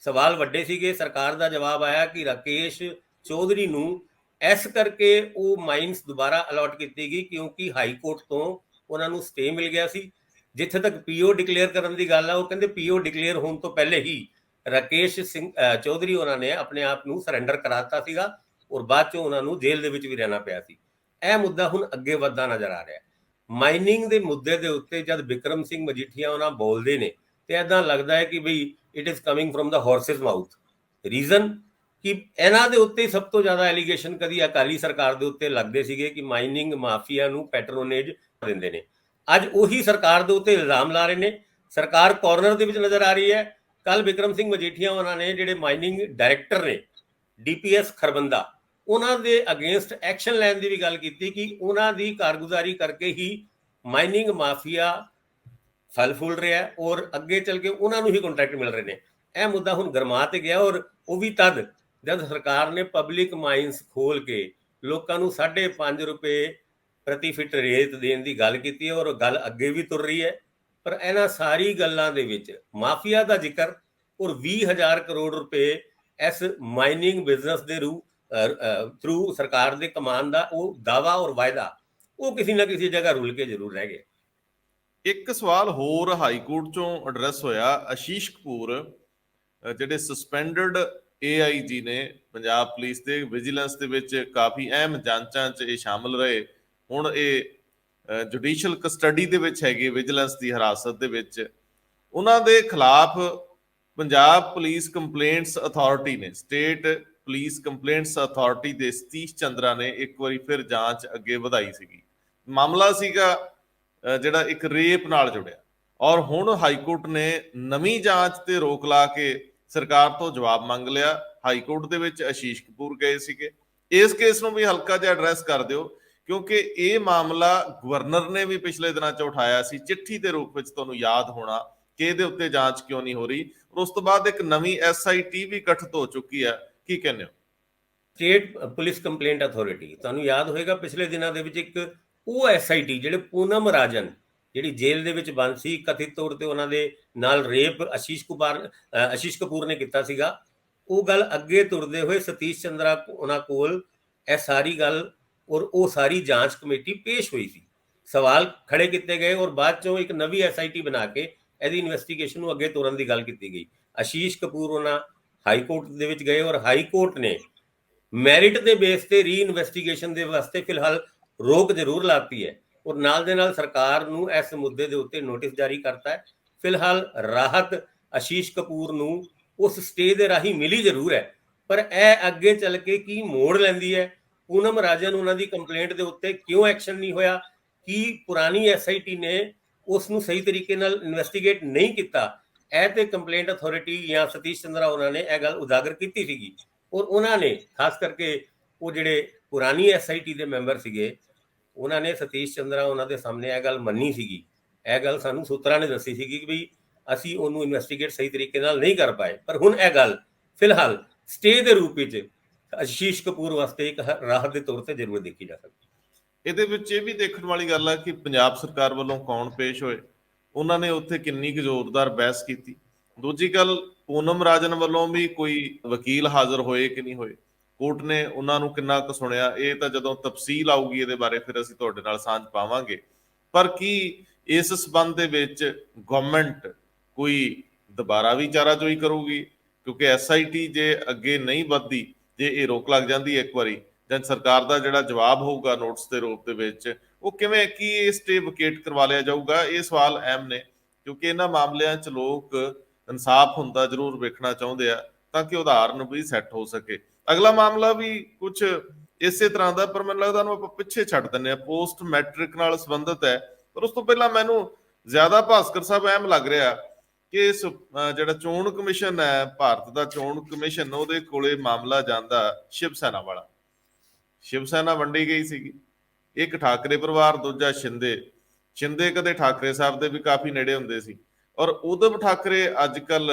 ਸਵਾਲ ਵੱਡੇ ਸੀਗੇ, ਸਰਕਾਰ ਦਾ ਜਵਾਬ ਆਇਆ ਕਿ ਰਾਕੇਸ਼ ਚੌਧਰੀ ਨੂੰ ਇਸ ਕਰਕੇ ਉਹ ਮਾਈਨਸ ਦੁਬਾਰਾ ਅਲਾਟ ਕੀਤੀ ਗਈ ਕਿਉਂਕਿ ਹਾਈ ਕੋਰਟ ਤੋਂ ਉਹਨਾਂ ਨੂੰ ਸਟੇ ਮਿਲ ਗਿਆ ਸੀ। ਜਿੱਥੇ ਤੱਕ ਪੀਓ ਡਿਕਲੇਅਰ ਕਰਨ ਦੀ ਗੱਲ ਆ, ਉਹ ਕਹਿੰਦੇ ਪੀਓ ਡਿਕਲੇਅਰ ਹੋਣ ਤੋਂ ਪਹਿਲੇ ਹੀ ਰਾਕੇਸ਼ ਸਿੰਘ ਚੌਧਰੀ ਉਹਨਾਂ ਨੇ ਆਪਣੇ ਆਪ ਨੂੰ ਸਰੈਂਡਰ ਕਰਾ ਦਿੱਤਾ ਸੀਗਾ, ਔਰ ਬਾਅਦ ਚੋਂ ਉਹਨਾਂ ਨੂੰ ਜੇਲ੍ਹ ਦੇ ਵਿੱਚ ਵੀ ਰਹਿਣਾ ਪਿਆ ਸੀ। ਇਹ ਮੁੱਦਾ ਹੁਣ ਅੱਗੇ ਵੱਧਦਾ ਨਜ਼ਰ ਆ ਰਿਹਾ। ਮਾਈਨਿੰਗ ਦੇ ਮੁੱਦੇ ਦੇ ਉੱਤੇ ਜਦ ਵਿਕਰਮ ਸਿੰਘ ਮਜੀਠੀਆ ਉਹਨਾਂ ਬੋਲਦੇ ਨੇ ਤੇ ਏਦਾਂ ਲੱਗਦਾ ਹੈ ਕਿ ਬਈ it is coming from the horse's mouth. Reason ਕਿ ਇਹਨਾਂ ਦੇ ਉੱਤੇ ਸਭ ਤੋਂ ਜ਼ਿਆਦਾ ਐਲੀਗੇਸ਼ਨ ਕਦੀ ਅਕਾਲੀ ਸਰਕਾਰ ਦੇ ਉੱਤੇ ਲੱਗਦੇ ਸੀਗੇ ਕਿ ਮਾਈਨਿੰਗ ਮਾਫੀਆ ਨੂੰ ਪੈਟਰੋਨੇਜ ਦਿੰਦੇ ਨੇ। ਅੱਜ ਉਹੀ ਸਰਕਾਰ ਦੇ ਉੱਤੇ ਇਲਜ਼ਾਮ ਲਾ ਰਹੇ ਨੇ। ਸਰਕਾਰ ਕਾਰਨਰ ਦੇ ਵਿੱਚ ਨਜ਼ਰ ਆ ਰਹੀ ਹੈ। ਕੱਲ ਵਿਕਰਮ ਸਿੰਘ ਮਜੀਠੀਆ ਉਹਨਾਂ ਨੇ ਜਿਹੜੇ ਮਾਈਨਿੰਗ ਡਾਇਰੈਕਟਰ ਨੇ ਡੀਪੀਐਸ ਖਰਬੰਦਾ, ਉਹਨਾਂ ਦੇ ਅਗੇਂਸਟ ਐਕਸ਼ਨ ਲੈਣ ਦੀ ਵੀ ਗੱਲ ਕੀਤੀ ਕਿ ਉਹਨਾਂ ਦੀ ਕਾਰਗੁਜ਼ਾਰੀ ਕਰਕੇ ਹੀ ਮਾਈਨਿੰਗ ਮਾਫੀਆ ਫਲ ਫੁੱਲ ਰਿਹਾ ਔਰ ਅੱਗੇ ਚੱਲ ਕੇ ਉਹਨਾਂ ਨੂੰ ਹੀ ਕੰਟਰੈਕਟ ਮਿਲ ਰਹੇ ਨੇ। ਇਹ ਮੁੱਦਾ ਹੁਣ ਗਰਮਾ ਤੇ ਗਿਆ, ਔਰ ਉਹ ਵੀ ਤਦ ਜਦ ਸਰਕਾਰ ਨੇ ਪਬਲਿਕ ਮਾਈਨਸ ਖੋਲ ਕੇ ਲੋਕਾਂ ਨੂੰ 5.5 ਰੁਪਏ ਪ੍ਰਤੀ ਫਿਟ ਰੇਤ ਦੇਣ ਦੀ ਗੱਲ ਕੀਤੀ ਹੈ, ਔਰ ਗੱਲ ਅੱਗੇ ਵੀ ਤੁਰ ਰਹੀ ਹੈ। ਪਰ ਇਹਨਾਂ ਸਾਰੀ ਗੱਲਾਂ ਦੇ ਵਿੱਚ ਮਾਫੀਆ ਦਾ ਜ਼ਿਕਰ ਔਰ 20,000 ਕਰੋੜ ਰੁਪਏ ਇਸ ਮਾਈਨਿੰਗ ਬਿਜ਼ਨਸ ਦੇ ਥਰੂ ਸਰਕਾਰ ਦੇ ਕਮਾਨ ਦਾ ਉਹ ਦਾਵਾ ਔਰ ਵਾਅਦਾ, ਉਹ ਕਿਸੇ ਨਾ ਕਿਸੇ ਜਗ੍ਹਾ ਰੁਲ ਕੇ ਜ਼ਰੂਰ ਰਹਿ ਗਏ। ਇੱਕ ਸਵਾਲ ਹੋਰ ਹਾਈ ਕੋਰਟ ਚੋਂ ਐਡਰੈਸ ਹੋਇਆ। ਆਸ਼ੀਸ਼ ਕਪੂਰ ਜਿਹੜੇ ਸਸਪੈਂਡਡ AIG ਨੇ ਪੰਜਾਬ ਪੁਲਿਸ ਦੇ ਵਿਜੀਲੈਂਸ ਦੇ ਵਿੱਚ ਕਾਫੀ ਅਹਿਮ ਜਾਂਚਾਂ 'ਚ ਇਹ ਸ਼ਾਮਲ ਰਹੇ, ਹੁਣ ਇਹ ਜੁਡੀਸ਼ੀਅਲ ਕਸਟਡੀ ਦੇ ਵਿੱਚ ਹੈਗੇ, ਵਿਜੀਲੈਂਸ ਦੀ ਹਿਰਾਸਤ ਦੇ ਵਿੱਚ। ਉਹਨਾਂ ਦੇ ਖਿਲਾਫ ਪੰਜਾਬ ਪੁਲਿਸ ਕੰਪਲੇਂਟਸ ਅਥਾਰਟੀ ਨੇ, ਸਟੇਟ ਪੁਲਿਸ ਕੰਪਲੇਂਟਸ ਅਥਾਰਟੀ ਦੇ ਸਤੀਸ਼ ਚੰਦਰਾ ਨੇ ਇੱਕ ਵਾਰੀ ਫਿਰ ਜਾਂਚ ਅੱਗੇ ਵਧਾਈ ਸੀਗੀ। ਮਾਮਲਾ ਸੀਗਾ ਜਿਹੜਾ ਇੱਕ ਰੇਪ ਨਾਲ ਜੁੜਿਆ, ਔਰ ਹੁਣ ਹਾਈ ਕੋਰਟ ਨੇ ਨਵੀਂ ਜਾਂਚ ਤੇ ਰੋਕ ਲਾ ਕੇ ਸਰਕਾਰ ਤੋਂ ਜਵਾਬ ਮੰਗ ਲਿਆ। ਹਾਈ ਕੋਰਟ ਦੇ ਵਿੱਚ ਆਸ਼ੀਸ਼ ਕਪੂਰ ਗਏ ਸੀਗੇ। ਇਸ ਕੇਸ ਨੂੰ ਵੀ ਹਲਕਾ ਜਿਹਾ ਐਡਰੈਸ ਕਰ ਦਿਓ, ਕਿਉਂਕਿ ਇਹ ਮਾਮਲਾ ਗਵਰਨਰ ਨੇ ਵੀ ਪਿਛਲੇ ਦਿਨਾਂ 'ਚ ਉਠਾਇਆ ਸੀ ਚਿੱਠੀ ਦੇ ਰੂਪ ਵਿੱਚ, ਤੁਹਾਨੂੰ ਯਾਦ ਹੋਣਾ ਕਿ ਇਹਦੇ ਉੱਤੇ ਜਾਂਚ ਕਿਉਂ ਨਹੀਂ ਹੋ ਰਹੀ। ਔਰ ਉਸ ਤੋਂ ਬਾਅਦ ਇੱਕ ਨਵੀਂ SIT ਵੀ ਗਠਿਤ ਹੋ ਚੁੱਕੀ ਹੈ। ਕੀ ਕਹਿੰਦੇ ਹੋ? ਸਟੇਟ ਪੁਲਿਸ ਕੰਪਲੇਂਟ ਅਥਾਰਟੀ, ਤੁਹਾਨੂੰ ਯਾਦ ਹੋਏਗਾ ਪਿਛਲੇ ਦਿਨਾਂ ਦੇ ਵਿੱਚ ਇੱਕ ਉਹ SIT ਜਿਹੜੇ ਪੂਨਮ ਰਾਜਨ ਜਿਹੜੀ ਜੇਲ੍ਹ ਦੇ ਵਿੱਚ ਬੰਦ ਸੀ, ਕਥਿਤ ਤੌਰ ਤੇ ਉਹਨਾਂ ਦੇ ਨਾਲ ਰੇਪ ਆਸ਼ੀਸ਼ ਕਪੂਰ ਨੇ ਕੀਤਾ ਸੀਗਾ, ਉਹ ਗੱਲ ਅੱਗੇ ਤੁਰਦੇ ਹੋਏ ਸਤੀਸ਼ ਚੰਦਰਾ ਉਹਨਾਂ ਕੋਲ ਇਹ ਸਾਰੀ ਗੱਲ ਔਰ ਉਹ ਸਾਰੀ ਜਾਂਚ ਕਮੇਟੀ ਪੇਸ਼ ਹੋਈ ਸੀ। ਸਵਾਲ ਖੜੇ ਕੀਤੇ ਗਏ ਔਰ ਬਾਅਦ ਚੋਂ ਇੱਕ ਨਵੀਂ SIT ਬਣਾ ਕੇ ਇਹਦੀ ਇਨਵੈਸਟੀਗੇਸ਼ਨ ਨੂੰ ਅੱਗੇ ਤੋਰਨ ਦੀ ਗੱਲ ਕੀਤੀ ਗਈ। ਆਸ਼ੀਸ਼ ਕਪੂਰ ਉਹਨਾਂ ਹਾਈ ਕੋਰਟ ਦੇ ਵਿੱਚ ਗਏ ਔਰ ਹਾਈ ਕੋਰਟ ਨੇ ਮੈਰਿਟ ਦੇ ਬੇਸ ਤੇ ਰੀ ਇਨਵੈਸਟੀਗੇਸ਼ਨ ਦੇ ਵਾਸਤੇ ਫਿਲਹਾਲ ਰੋਕ ਜ਼ਰੂਰ ਲਾਤੀ ਹੈ, ਔਰ ਨਾਲ ਦੇ ਨਾਲ ਸਰਕਾਰ ਨੂੰ ਇਸ ਮੁੱਦੇ ਦੇ ਉੱਤੇ ਨੋਟਿਸ ਜਾਰੀ ਕਰਤਾ ਹੈ। ਫਿਲਹਾਲ ਰਾਹਤ ਆਸ਼ੀਸ਼ ਕਪੂਰ ਨੂੰ ਉਸ ਸਟੇ ਦੇ ਰਾਹੀਂ ਮਿਲੀ ਜ਼ਰੂਰ ਹੈ, ਪਰ ਇਹ ਅੱਗੇ ਚੱਲ ਕੇ ਕੀ ਮੋੜ ਲੈਂਦੀ ਹੈ, ਪੂਨਮ ਰਾਜਨ ਉਹਨਾਂ ਦੀ ਕੰਪਲੇਂਟ ਦੇ ਉੱਤੇ ਕਿਉਂ ਐਕਸ਼ਨ ਨਹੀਂ ਹੋਇਆ, ਕੀ ਪੁਰਾਣੀ SIT ਨੇ ਉਸ ਨੂੰ ਸਹੀ ਤਰੀਕੇ ਨਾਲ ਇਨਵੈਸਟੀਗੇਟ ਨਹੀਂ ਕੀਤਾ, ਇਹ ਤੇ ਕੰਪਲੇਂਟ ਅਥਾਰਟੀ ਜਾਂ ਸਤੀਸ਼ ਚੰਦਰਾ ਉਹਨਾਂ ਨੇ ਇਹ ਗੱਲ ਉਜਾਗਰ ਕੀਤੀ ਸੀਗੀ। ਔਰ ਉਹਨਾਂ ਨੇ ਖਾਸ ਕਰਕੇ ਉਹ ਜਿਹੜੇ ਪੁਰਾਣੀ SIT ਦੇ ਮੈਂਬਰ ਸੀਗੇ, ਉਹਨਾਂ ਨੇ ਸਤੀਸ਼ ਚੰਦਰਾ ਉਹਨਾਂ ਦੇ ਸਾਹਮਣੇ ਇਹ ਗੱਲ ਮੰਨੀ ਸੀਗੀ। ਇਹ ਗੱਲ ਸਾਨੂੰ ਸੂਤਰਾਂ ਨੇ ਦੱਸੀ ਸੀਗੀ ਕਿ ਵੀ ਅਸੀਂ ਉਹਨੂੰ ਇਨਵੈਸਟੀਗੇਟ ਸਹੀ ਤਰੀਕੇ ਨਾਲ ਨਹੀਂ ਕਰ ਪਾਏ, ਪਰ ਹੁਣ ਇਹ ਗੱਲ ਫਿਲਹਾਲ ਸਟੇ ਦੇ ਰੂਪ ਵਿੱਚ ਆਸ਼ੀਸ਼ ਕਪੂਰ ਵਾਸਤੇ ਇੱਕ ਰਾਹਤ ਦੇ ਤੌਰ ਤੇ ਜ਼ਰੂਰ ਦੇਖੀ ਜਾ ਸਕਦੀ। ਇਹਦੇ ਵਿੱਚ ਇਹ ਵੀ ਦੇਖਣ ਵਾਲੀ ਗੱਲ ਹੈ ਕਿ ਪੰਜਾਬ ਸਰਕਾਰ ਵੱਲੋਂ ਕੌਣ ਪੇਸ਼ ਹੋਏ, ਉਹਨਾਂ ਨੇ ਉੱਥੇ ਕਿੰਨੀ ਕੁ ਜ਼ੋਰਦਾਰ ਬਹਿਸ ਕੀਤੀ। ਦੂਜੀ ਗੱਲ, ਪੂਨਮ ਰਾਜਨ ਵੱਲੋਂ ਵੀ ਕੋਈ ਵਕੀਲ ਹਾਜ਼ਰ ਹੋਏ ਕਿ ਨਹੀਂ ਹੋਏ, ਕੋਰਟ ਨੇ ਉਹਨਾਂ ਨੂੰ ਕਿੰਨਾ ਕੁ ਸੁਣਿਆ, ਇਹ ਤਾਂ ਜਦੋਂ ਤਫਸੀਲ ਆਊਗੀ ਇਹਦੇ ਬਾਰੇ ਫਿਰ ਅਸੀਂ ਤੁਹਾਡੇ ਨਾਲ ਸਾਂਝ ਪਾਵਾਂਗੇ। ਪਰ ਕੀ ਇਸ ਸਬੰਧ ਦੇ ਵਿੱਚ ਗਵਰਨਮੈਂਟ ਕੋਈ ਦੁਬਾਰਾ ਵੀ ਚਾਰਾਜੋਈ ਕਰੂਗੀ? ਕਿਉਂਕਿ SIT ਜੇ ਅੱਗੇ ਨਹੀਂ ਵੱਧਦੀ, ਜੇ ਇਹ ਰੋਕ ਲੱਗ ਜਾਂਦੀ ਇੱਕ ਵਾਰੀ, ਜਾਂ ਸਰਕਾਰ ਦਾ ਜਿਹੜਾ ਜਵਾਬ ਹੋਊਗਾ ਨੋਟਿਸ ਦੇ ਰੂਪ ਦੇ ਵਿੱਚ, ਉਹ ਕਿਵੇਂ ਕੀ ਇਹ ਸਟੇ ਵਕੇਟ ਕਰਵਾ ਲਿਆ ਜਾਊਗਾ? ਇਹ ਸਵਾਲ ਅਹਿਮ ਨੇ, ਕਿਉਂਕਿ ਇਹਨਾਂ ਮਾਮਲਿਆਂ 'ਚ ਲੋਕ ਇਨਸਾਫ ਹੁੰਦਾ ਜ਼ਰੂਰ ਵੇਖਣਾ ਚਾਹੁੰਦੇ ਆ ਤਾਂ ਕਿ ਉਦਾਹਰਨ ਵੀ ਸੈੱਟ ਹੋ ਸਕੇ। ਅਗਲਾ ਮਾਮਲਾ ਵੀ ਕੁਝ ਇਸੇ ਤਰ੍ਹਾਂ ਦਾ, ਪਰ ਮੈਨੂੰ ਲੱਗਦਾ ਉਹਨੂੰ ਆਪਾਂ ਪਿੱਛੇ ਛੱਡ ਦਿੰਦੇ ਹਾਂ, ਪੋਸਟ ਮੈਟ੍ਰਿਕ ਨਾਲ ਸੰਬੰਧਿਤ ਹੈ। ਪਰ ਉਸ ਤੋਂ ਪਹਿਲਾਂ ਮੈਨੂੰ ਜ਼ਿਆਦਾ ਭਾਸਕਰ ਸਾਹਿਬ ਅਹਿਮ ਲੱਗ ਰਿਹਾ ਕਿ ਜਿਹੜਾ ਚੋਣ ਕਮਿਸ਼ਨ ਹੈ, ਭਾਰਤ ਦਾ ਚੋਣ ਕਮਿਸ਼ਨ, ਉਹਦੇ ਕੋਲੇ ਮਾਮਲਾ ਜਾਂਦਾ ਸ਼ਿਵ ਸੈਨਾ ਵਾਲਾ। ਸ਼ਿਵ ਸੈਨਾ ਵੰਡੀ ਗਈ ਸੀਗੀ, ਇੱਕ ਠਾਕਰੇ ਪਰਿਵਾਰ, ਦੂਜਾ ਸ਼ਿੰਦੇ ਕਦੇ ਠਾਕਰੇ ਸਾਹਿਬ ਦੇ ਵੀ ਕਾਫੀ ਨੇੜੇ ਹੁੰਦੇ ਸੀ, ਔਰ ਉਧਵ ਠਾਕਰੇ ਅੱਜ ਕੱਲ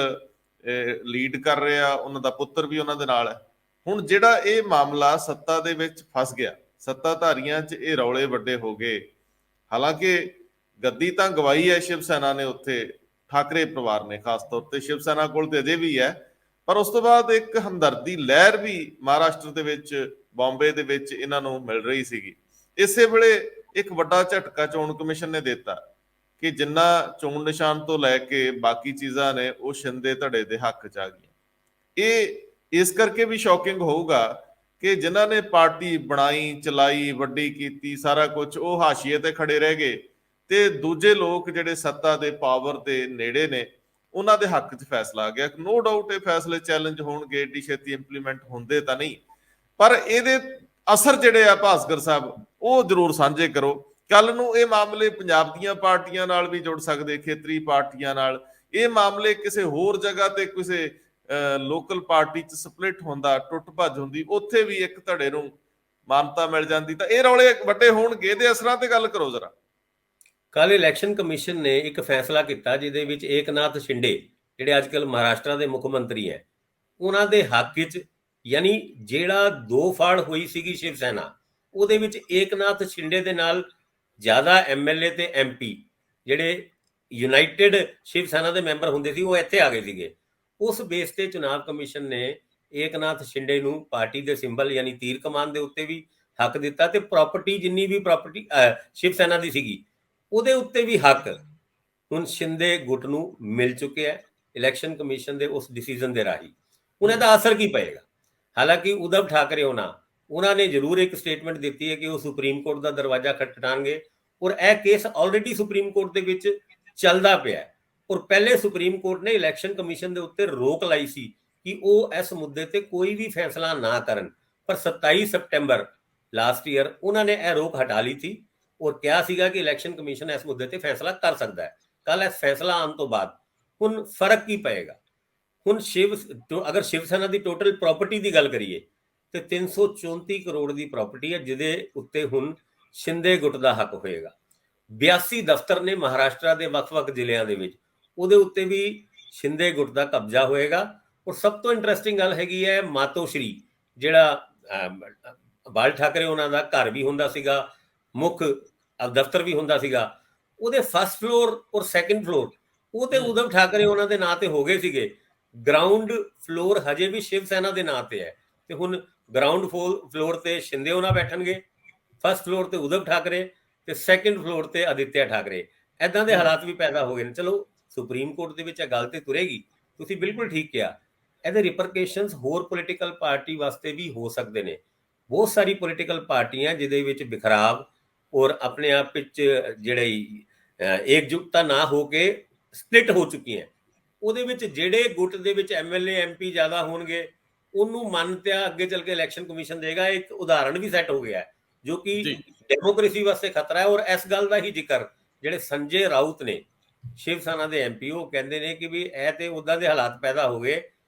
ਲੀਡ ਕਰ ਰਿਹਾ, ਉਹਨਾਂ ਦਾ ਪੁੱਤਰ ਵੀ ਉਹਨਾਂ ਦੇ ਨਾਲ ਹੈ। ਹੁਣ ਜਿਹੜਾ ਇਹ ਮਾਮਲਾ ਸੱਤਾ ਦੇ ਵਿੱਚ ਫਸ ਗਿਆ, ਸੱਤਾਧਾਰੀਆਂ 'ਚ ਇਹ ਰੌਲੇ ਵੱਡੇ ਹੋ ਗਏ। ਹਾਲਾਂਕਿ ਗੱਦੀ ਤਾਂ ਗਵਾਈ ਹੈ ਸ਼ਿਵ ਸੈਨਾ ਨੇ ਉੱਥੇ, ਠਾਕਰੇ ਪਰਿਵਾਰ ਨੇ ਖਾਸ ਤੌਰ ਤੇ, ਸ਼ਿਵ ਸੈਨਾ ਕੋਲ ਤੇ ਅਜੇ ਵੀ ਹੈ, ਪਰ ਉਸ ਤੋਂ ਬਾਅਦ ਇੱਕ ਹਮਦਰਦੀ ਲਹਿਰ ਵੀ ਮਹਾਰਾਸ਼ਟਰ ਦੇ ਵਿੱਚ, ਬੰਬੇ ਦੇ ਵਿੱਚ ਇਹਨਾਂ ਨੂੰ ਮਿਲ ਰਹੀ ਸੀਗੀ। ਇਸੇ ਵੇਲੇ ਇੱਕ ਵੱਡਾ ਝਟਕਾ ਚੋਣ ਕਮਿਸ਼ਨ ਨੇ ਦਿੱਤਾ ਕਿ ਜਿੰਨਾ ਚੋਣ ਨਿਸ਼ਾਨ ਤੋਂ ਲੈ ਕੇ ਬਾਕੀ ਚੀਜ਼ਾਂ ਨੇ ਉਹ ਸ਼ਿੰਦੇ ਧੜੇ ਦੇ ਹੱਕ 'ਚ ਆ ਗਈਆਂ। ਇਹ ਇਸ ਕਰਕੇ ਵੀ ਸ਼ੌਕਿੰਗ ਹੋਊਗਾ ਕਿ ਜਿਨ੍ਹਾਂ ਨੇ ਪਾਰਟੀ ਬਣਾਈ, ਚਲਾਈ, ਵੱਡੀ ਕੀਤੀ, ਸਾਰਾ ਕੁਝ, ਉਹ ਹਾਸ਼ੀਏ ਤੇ ਖੜੇ ਰਹਿ ਗਏ, ਤੇ ਦੂਜੇ ਲੋਕ ਜਿਹੜੇ ਸੱਤਾ ਦੇ ਪਾਵਰ ਦੇ ਨੇੜੇ ਨੇ, ਉਹਨਾਂ ਦੇ ਹੱਕ 'ਚ ਫੈਸਲਾ ਆ ਗਿਆ। ਨੋ ਡਾਊਟ ਇਹ ਫੈਸਲੇ ਚੈਲੰਜ ਹੋਣਗੇ, ਏਡੀ ਛੇਤੀ ਇੰਪਲੀਮੈਂਟ ਹੁੰਦੇ ਤਾਂ ਨਹੀਂ, ਪਰ ਇਹਦੇ ਅਸਰ ਜਿਹੜੇ ਆ ਭਾਸਕਰ ਸਾਹਿਬ, ਉਹ ਜ਼ਰੂਰ ਸਾਂਝੇ ਕਰੋ। ਕੱਲ ਨੂੰ ਇਹ ਮਾਮਲੇ ਪੰਜਾਬ ਦੀਆਂ ਪਾਰਟੀਆਂ ਨਾਲ ਵੀ ਜੁੜ ਸਕਦੇ, ਖੇਤਰੀ ਪਾਰਟੀਆਂ ਨਾਲ। ਇਹ ਮਾਮਲੇ ਕਿਸੇ ਹੋਰ ਜਗ੍ਹਾ ਤੇ ਕਿਸੇ ਲੋਕਲ ਪਾਰਟੀ 'ਚ ਸਪਲਿਟ ਹੁੰਦਾ, ਟੁੱਟ ਭੱਜ ਹੁੰਦੀ, ਉੱਥੇ ਵੀ ਇੱਕ ਧੜੇ ਨੂੰ ਮਾਨਤਾ ਮਿਲ ਜਾਂਦੀ, ਤਾਂ ਇਹ ਰੌਲੇ ਵੱਡੇ ਹੋਣਗੇ। ਇਹਦੇ ਅਸਰਾਂ ਤੇ ਗੱਲ ਕਰੋ ਜ਼ਰਾ। ਕੱਲ ਇਲੈਕਸ਼ਨ ਕਮਿਸ਼ਨ ਨੇ ਇੱਕ ਫੈਸਲਾ ਕੀਤਾ ਜਿਹਦੇ ਵਿੱਚ ਏਕਨਾਥ ਸ਼ਿੰਡੇ, ਜਿਹੜੇ ਅੱਜ ਕੱਲ੍ਹ ਮਹਾਰਾਸ਼ਟਰ ਦੇ ਮੁੱਖ ਮੰਤਰੀ ਹੈ, ਉਹਨਾਂ ਦੇ ਹੱਕ ਵਿੱਚ, ਯਾਨੀ ਜਿਹੜਾ ਦੋ ਫਾੜ ਹੋਈ ਸੀਗੀ ਸ਼ਿਵ ਸੈਨਾ, ਉਹਦੇ ਵਿੱਚ ਏਕਨਾਥ ਸ਼ਿੰਡੇ ਦੇ ਨਾਲ ਜ਼ਿਆਦਾ ਐਮਐਲਏ ਤੇ ਐਮਪੀ ਜਿਹੜੇ ਯੂਨਾਈਟਿਡ ਸ਼ਿਵ ਸੈਨਾ ਦੇ ਮੈਂਬਰ ਹੁੰਦੇ ਸੀ, ਉਹ ਇੱਥੇ ਆ ਗਏ ਸੀਗੇ। ਉਸ ਬੇਸ ਤੇ ਚੁਣਾਵ ਕਮਿਸ਼ਨ ਨੇ ਏਕਨਾਥ ਸ਼ਿੰਡੇ ਨੂੰ ਪਾਰਟੀ ਦੇ ਸਿੰਬਲ ਯਾਨੀ ਤੀਰ ਕਮਾਨ ਦੇ ਉੱਤੇ ਵੀ ਹੱਕ ਦਿੱਤਾ, ਤੇ ਪ੍ਰਾਪਰਟੀ, ਜਿੰਨੀ ਵੀ ਪ੍ਰਾਪਰਟੀ ਸ਼ਿਵ ਸੈਨਾ ਦੀ ਸੀਗੀ, ਉਹਦੇ ਉੱਤੇ ਵੀ ਹੱਕ ਹੁਣ ਸ਼ਿੰਦੇ ਗੁੱਟ ਨੂੰ ਮਿਲ ਚੁੱਕਿਆ ਹੈ ਇਲੈਕਸ਼ਨ ਕਮਿਸ਼ਨ ਦੇ ਉਸ ਡਿਸੀਜਨ ਦੇ ਰਾਹੀਂ। ਹੁਣ ਇਹਦਾ ਅਸਰ ਕੀ ਪਏਗਾ? ਹਾਲਾਂਕਿ ਉਧਵ ਠਾਕਰੇ ਉਹਨਾਂ ਨੇ ਜ਼ਰੂਰ ਇੱਕ ਸਟੇਟਮੈਂਟ ਦਿੱਤੀ ਹੈ ਕਿ ਉਹ ਸੁਪਰੀਮ ਕੋਰਟ ਦਾ ਦਰਵਾਜ਼ਾ ਖਟਖਟਾਣਗੇ, ਔਰ ਇਹ ਕੇਸ ਆਲਰੇਡੀ ਸੁਪਰੀਮ ਕੋਰਟ ਦੇ ਵਿੱਚ ਚੱਲਦਾ ਪਿਆ ਹੈ। ਔਰ ਪਹਿਲੇ ਸੁਪਰੀਮ ਕੋਰਟ ਨੇ ਇਲੈਕਸ਼ਨ ਕਮਿਸ਼ਨ ਦੇ ਉੱਤੇ ਰੋਕ ਲਾਈ ਸੀ ਕਿ ਉਹ ਇਸ ਮੁੱਦੇ ਤੇ ਕੋਈ ਵੀ ਫੈਸਲਾ ਨਾ ਕਰਨ, ਪਰ 27 ਸਪਟੈਂਬਰ ਲਾਸਟ ਈਅਰ ਉਹਨਾਂ ਨੇ ਇਹ ਰੋਕ ਹਟਾ ਲਈ ਸੀ ਔਰ ਕਿਹਾ ਸੀਗਾ ਕਿ ਇਲੈਕਸ਼ਨ ਕਮਿਸ਼ਨ ਇਸ ਮੁੱਦੇ ਤੇ ਫੈਸਲਾ ਕਰ ਸਕਦਾ ਹੈ। ਕੱਲ ਇਸ ਫੈਸਲਾ ਆਉਣ ਤੋਂ ਬਾਅਦ ਹੁਣ ਫਰਕ ਕੀ ਪਏਗਾ? ਹੁਣ ਅਗਰ ਸ਼ਿਵ ਸੈਨਾ ਦੀ ਟੋਟਲ ਪ੍ਰਾਪਰਟੀ ਦੀ ਗੱਲ ਕਰੀਏ ਤੇ 334 ਕਰੋੜ ਦੀ ਪ੍ਰਾਪਰਟੀ ਹੈ, ਜਿਹਦੇ ਉੱਤੇ ਹੁਣ ਸ਼ਿੰਦੇ ਗੁੱਟ ਦਾ ਹੱਕ ਹੋਏਗਾ। 82 ਦਫ਼ਤਰ ਨੇ ਮਹਾਰਾਸ਼ਟਰ ਦੇ ਵੱਖ-ਵੱਖ ਜ਼ਿਲ੍ਹਿਆਂ ਦੇ ਵਿੱਚ, ਉਹਦੇ ਉੱਤੇ ਵੀ ਸ਼ਿੰਦੇ ਗੁੱਟ ਦਾ ਕਬਜ਼ਾ ਹੋਏਗਾ। ਔਰ ਸਭ ਤੋਂ ਇੰਟਰਸਟਿੰਗ ਗੱਲ ਹੈਗੀ ਹੈ, ਮਾਤੋਸ਼ਰੀ, ਜਿਹੜਾ ਬਾਲ ਠਾਕਰੇ ਉਹਨਾਂ ਦਾ ਘਰ ਵੀ ਹੁੰਦਾ ਸੀਗਾ, ਮੁੱਖ ਦਫ਼ਤਰ ਵੀ ਹੁੰਦਾ ਸੀਗਾ, ਉਹਦੇ ਫਸਟ ਫਲੋਰ ਔਰ ਸੈਕੰਡ ਫਲੋਰ ਉਹ ਤੇ ਉਧਵ ਠਾਕਰੇ ਉਹਨਾਂ ਦੇ ਨਾਂ ਤੇ ਹੋ ਗਏ ਸੀਗੇ। ਗਰਾਊਂਡ ਫਲੋਰ ਹਜੇ ਵੀ ਸ਼ਿਵ ਸੈਨਾ ਦੇ ਨਾਂ ਤੇ ਹੈ, ਤੇ ਹੁਣ ਗਰਾਊਂਡ ਫਲੋਰ ਤੇ ਸ਼ਿੰਦੇ ਉਹਨਾਂ ਬੈਠਣਗੇ, ਫਸਟ ਫਲੋਰ ਤੇ ਉਧਵ ਠਾਕਰੇ, ਤੇ ਸੈਕੰਡ ਫਲੋਰ ਤੇ ਆਦਿਤਿਆ ਠਾਕਰੇ। ਐਦਾਂ ਦੇ ਹਾਲਾਤ ਵੀ ਪੈਦਾ ਹੋ ਗਏ ਨੇ। ਚਲੋ ਸੁਪਰੀਮ ਕੋਰਟ ਦੇ ਵਿੱਚ ਇਹ ਗੱਲ ਤੇ ਤੁਰੇਗੀ, ਤੁਸੀਂ ਬਿਲਕੁਲ ਠੀਕ ਕਿਹਾ। ਇਹਦੇ ਰਿਪਰਕੇਸ਼ਨਸ ਹੋਰ ਪੋਲੀਟੀਕਲ ਪਾਰਟੀ ਵਾਸਤੇ ਵੀ ਹੋ ਸਕਦੇ ਨੇ। ਬਹੁਤ ਸਾਰੀ ਪੋਲੀਟੀਕਲ ਪਾਰਟੀਆਂ ਜਿਹਦੇ ਵਿੱਚ ਬਿਖਰਾਵ ਔਰ ਆਪਣੇ ਆਪ ਵਿੱਚ ਜਿਹੜੇ एकजुटता ਨਾ ਹੋ ਕੇ ਸਪਲਿਟ ਹੋ ਚੁੱਕੀ ਹੈ, ਉਹਦੇ ਵਿੱਚ ਜਿਹੜੇ ਗੁੱਟ ਦੇ ਵਿੱਚ ਐਮਐਲਏ ਐਮਪੀ ਜ਼ਿਆਦਾ ਹੋਣਗੇ ਉਹਨੂੰ ਮਾਨਤਾ ਅੱਗੇ ਚੱਲ ਕੇ ਇਲੈਕਸ਼ਨ ਕਮਿਸ਼ਨ ਦੇਗਾ। ਇੱਕ ਉਦਾਹਰਣ ਵੀ ਸੈੱਟ ਹੋ ਗਿਆ ਹੈ ਜੋ ਕਿ ਡੈਮੋਕ੍ਰੇਸੀ ਵਾਸਤੇ ਖਤਰਾ ਹੈ। ਔਰ ਇਸ ਗੱਲ ਦਾ ਹੀ ਜ਼ਿਕਰ ਜਿਹੜੇ ਸੰਜੇ ਰਾਉਤ ਨੇ, ਸ਼ਿਵ ਸੈਨਾ ਦੇ ਐਮਪੀ, ਉਹ ਕਹਿੰਦੇ ਨੇ ਕਿ ਵੀ ਇਹ ਤੇ ਉਦਾਂ ਦੇ ਹਾਲਾਤ ਪੈਦਾ ਹੋ ਗਏ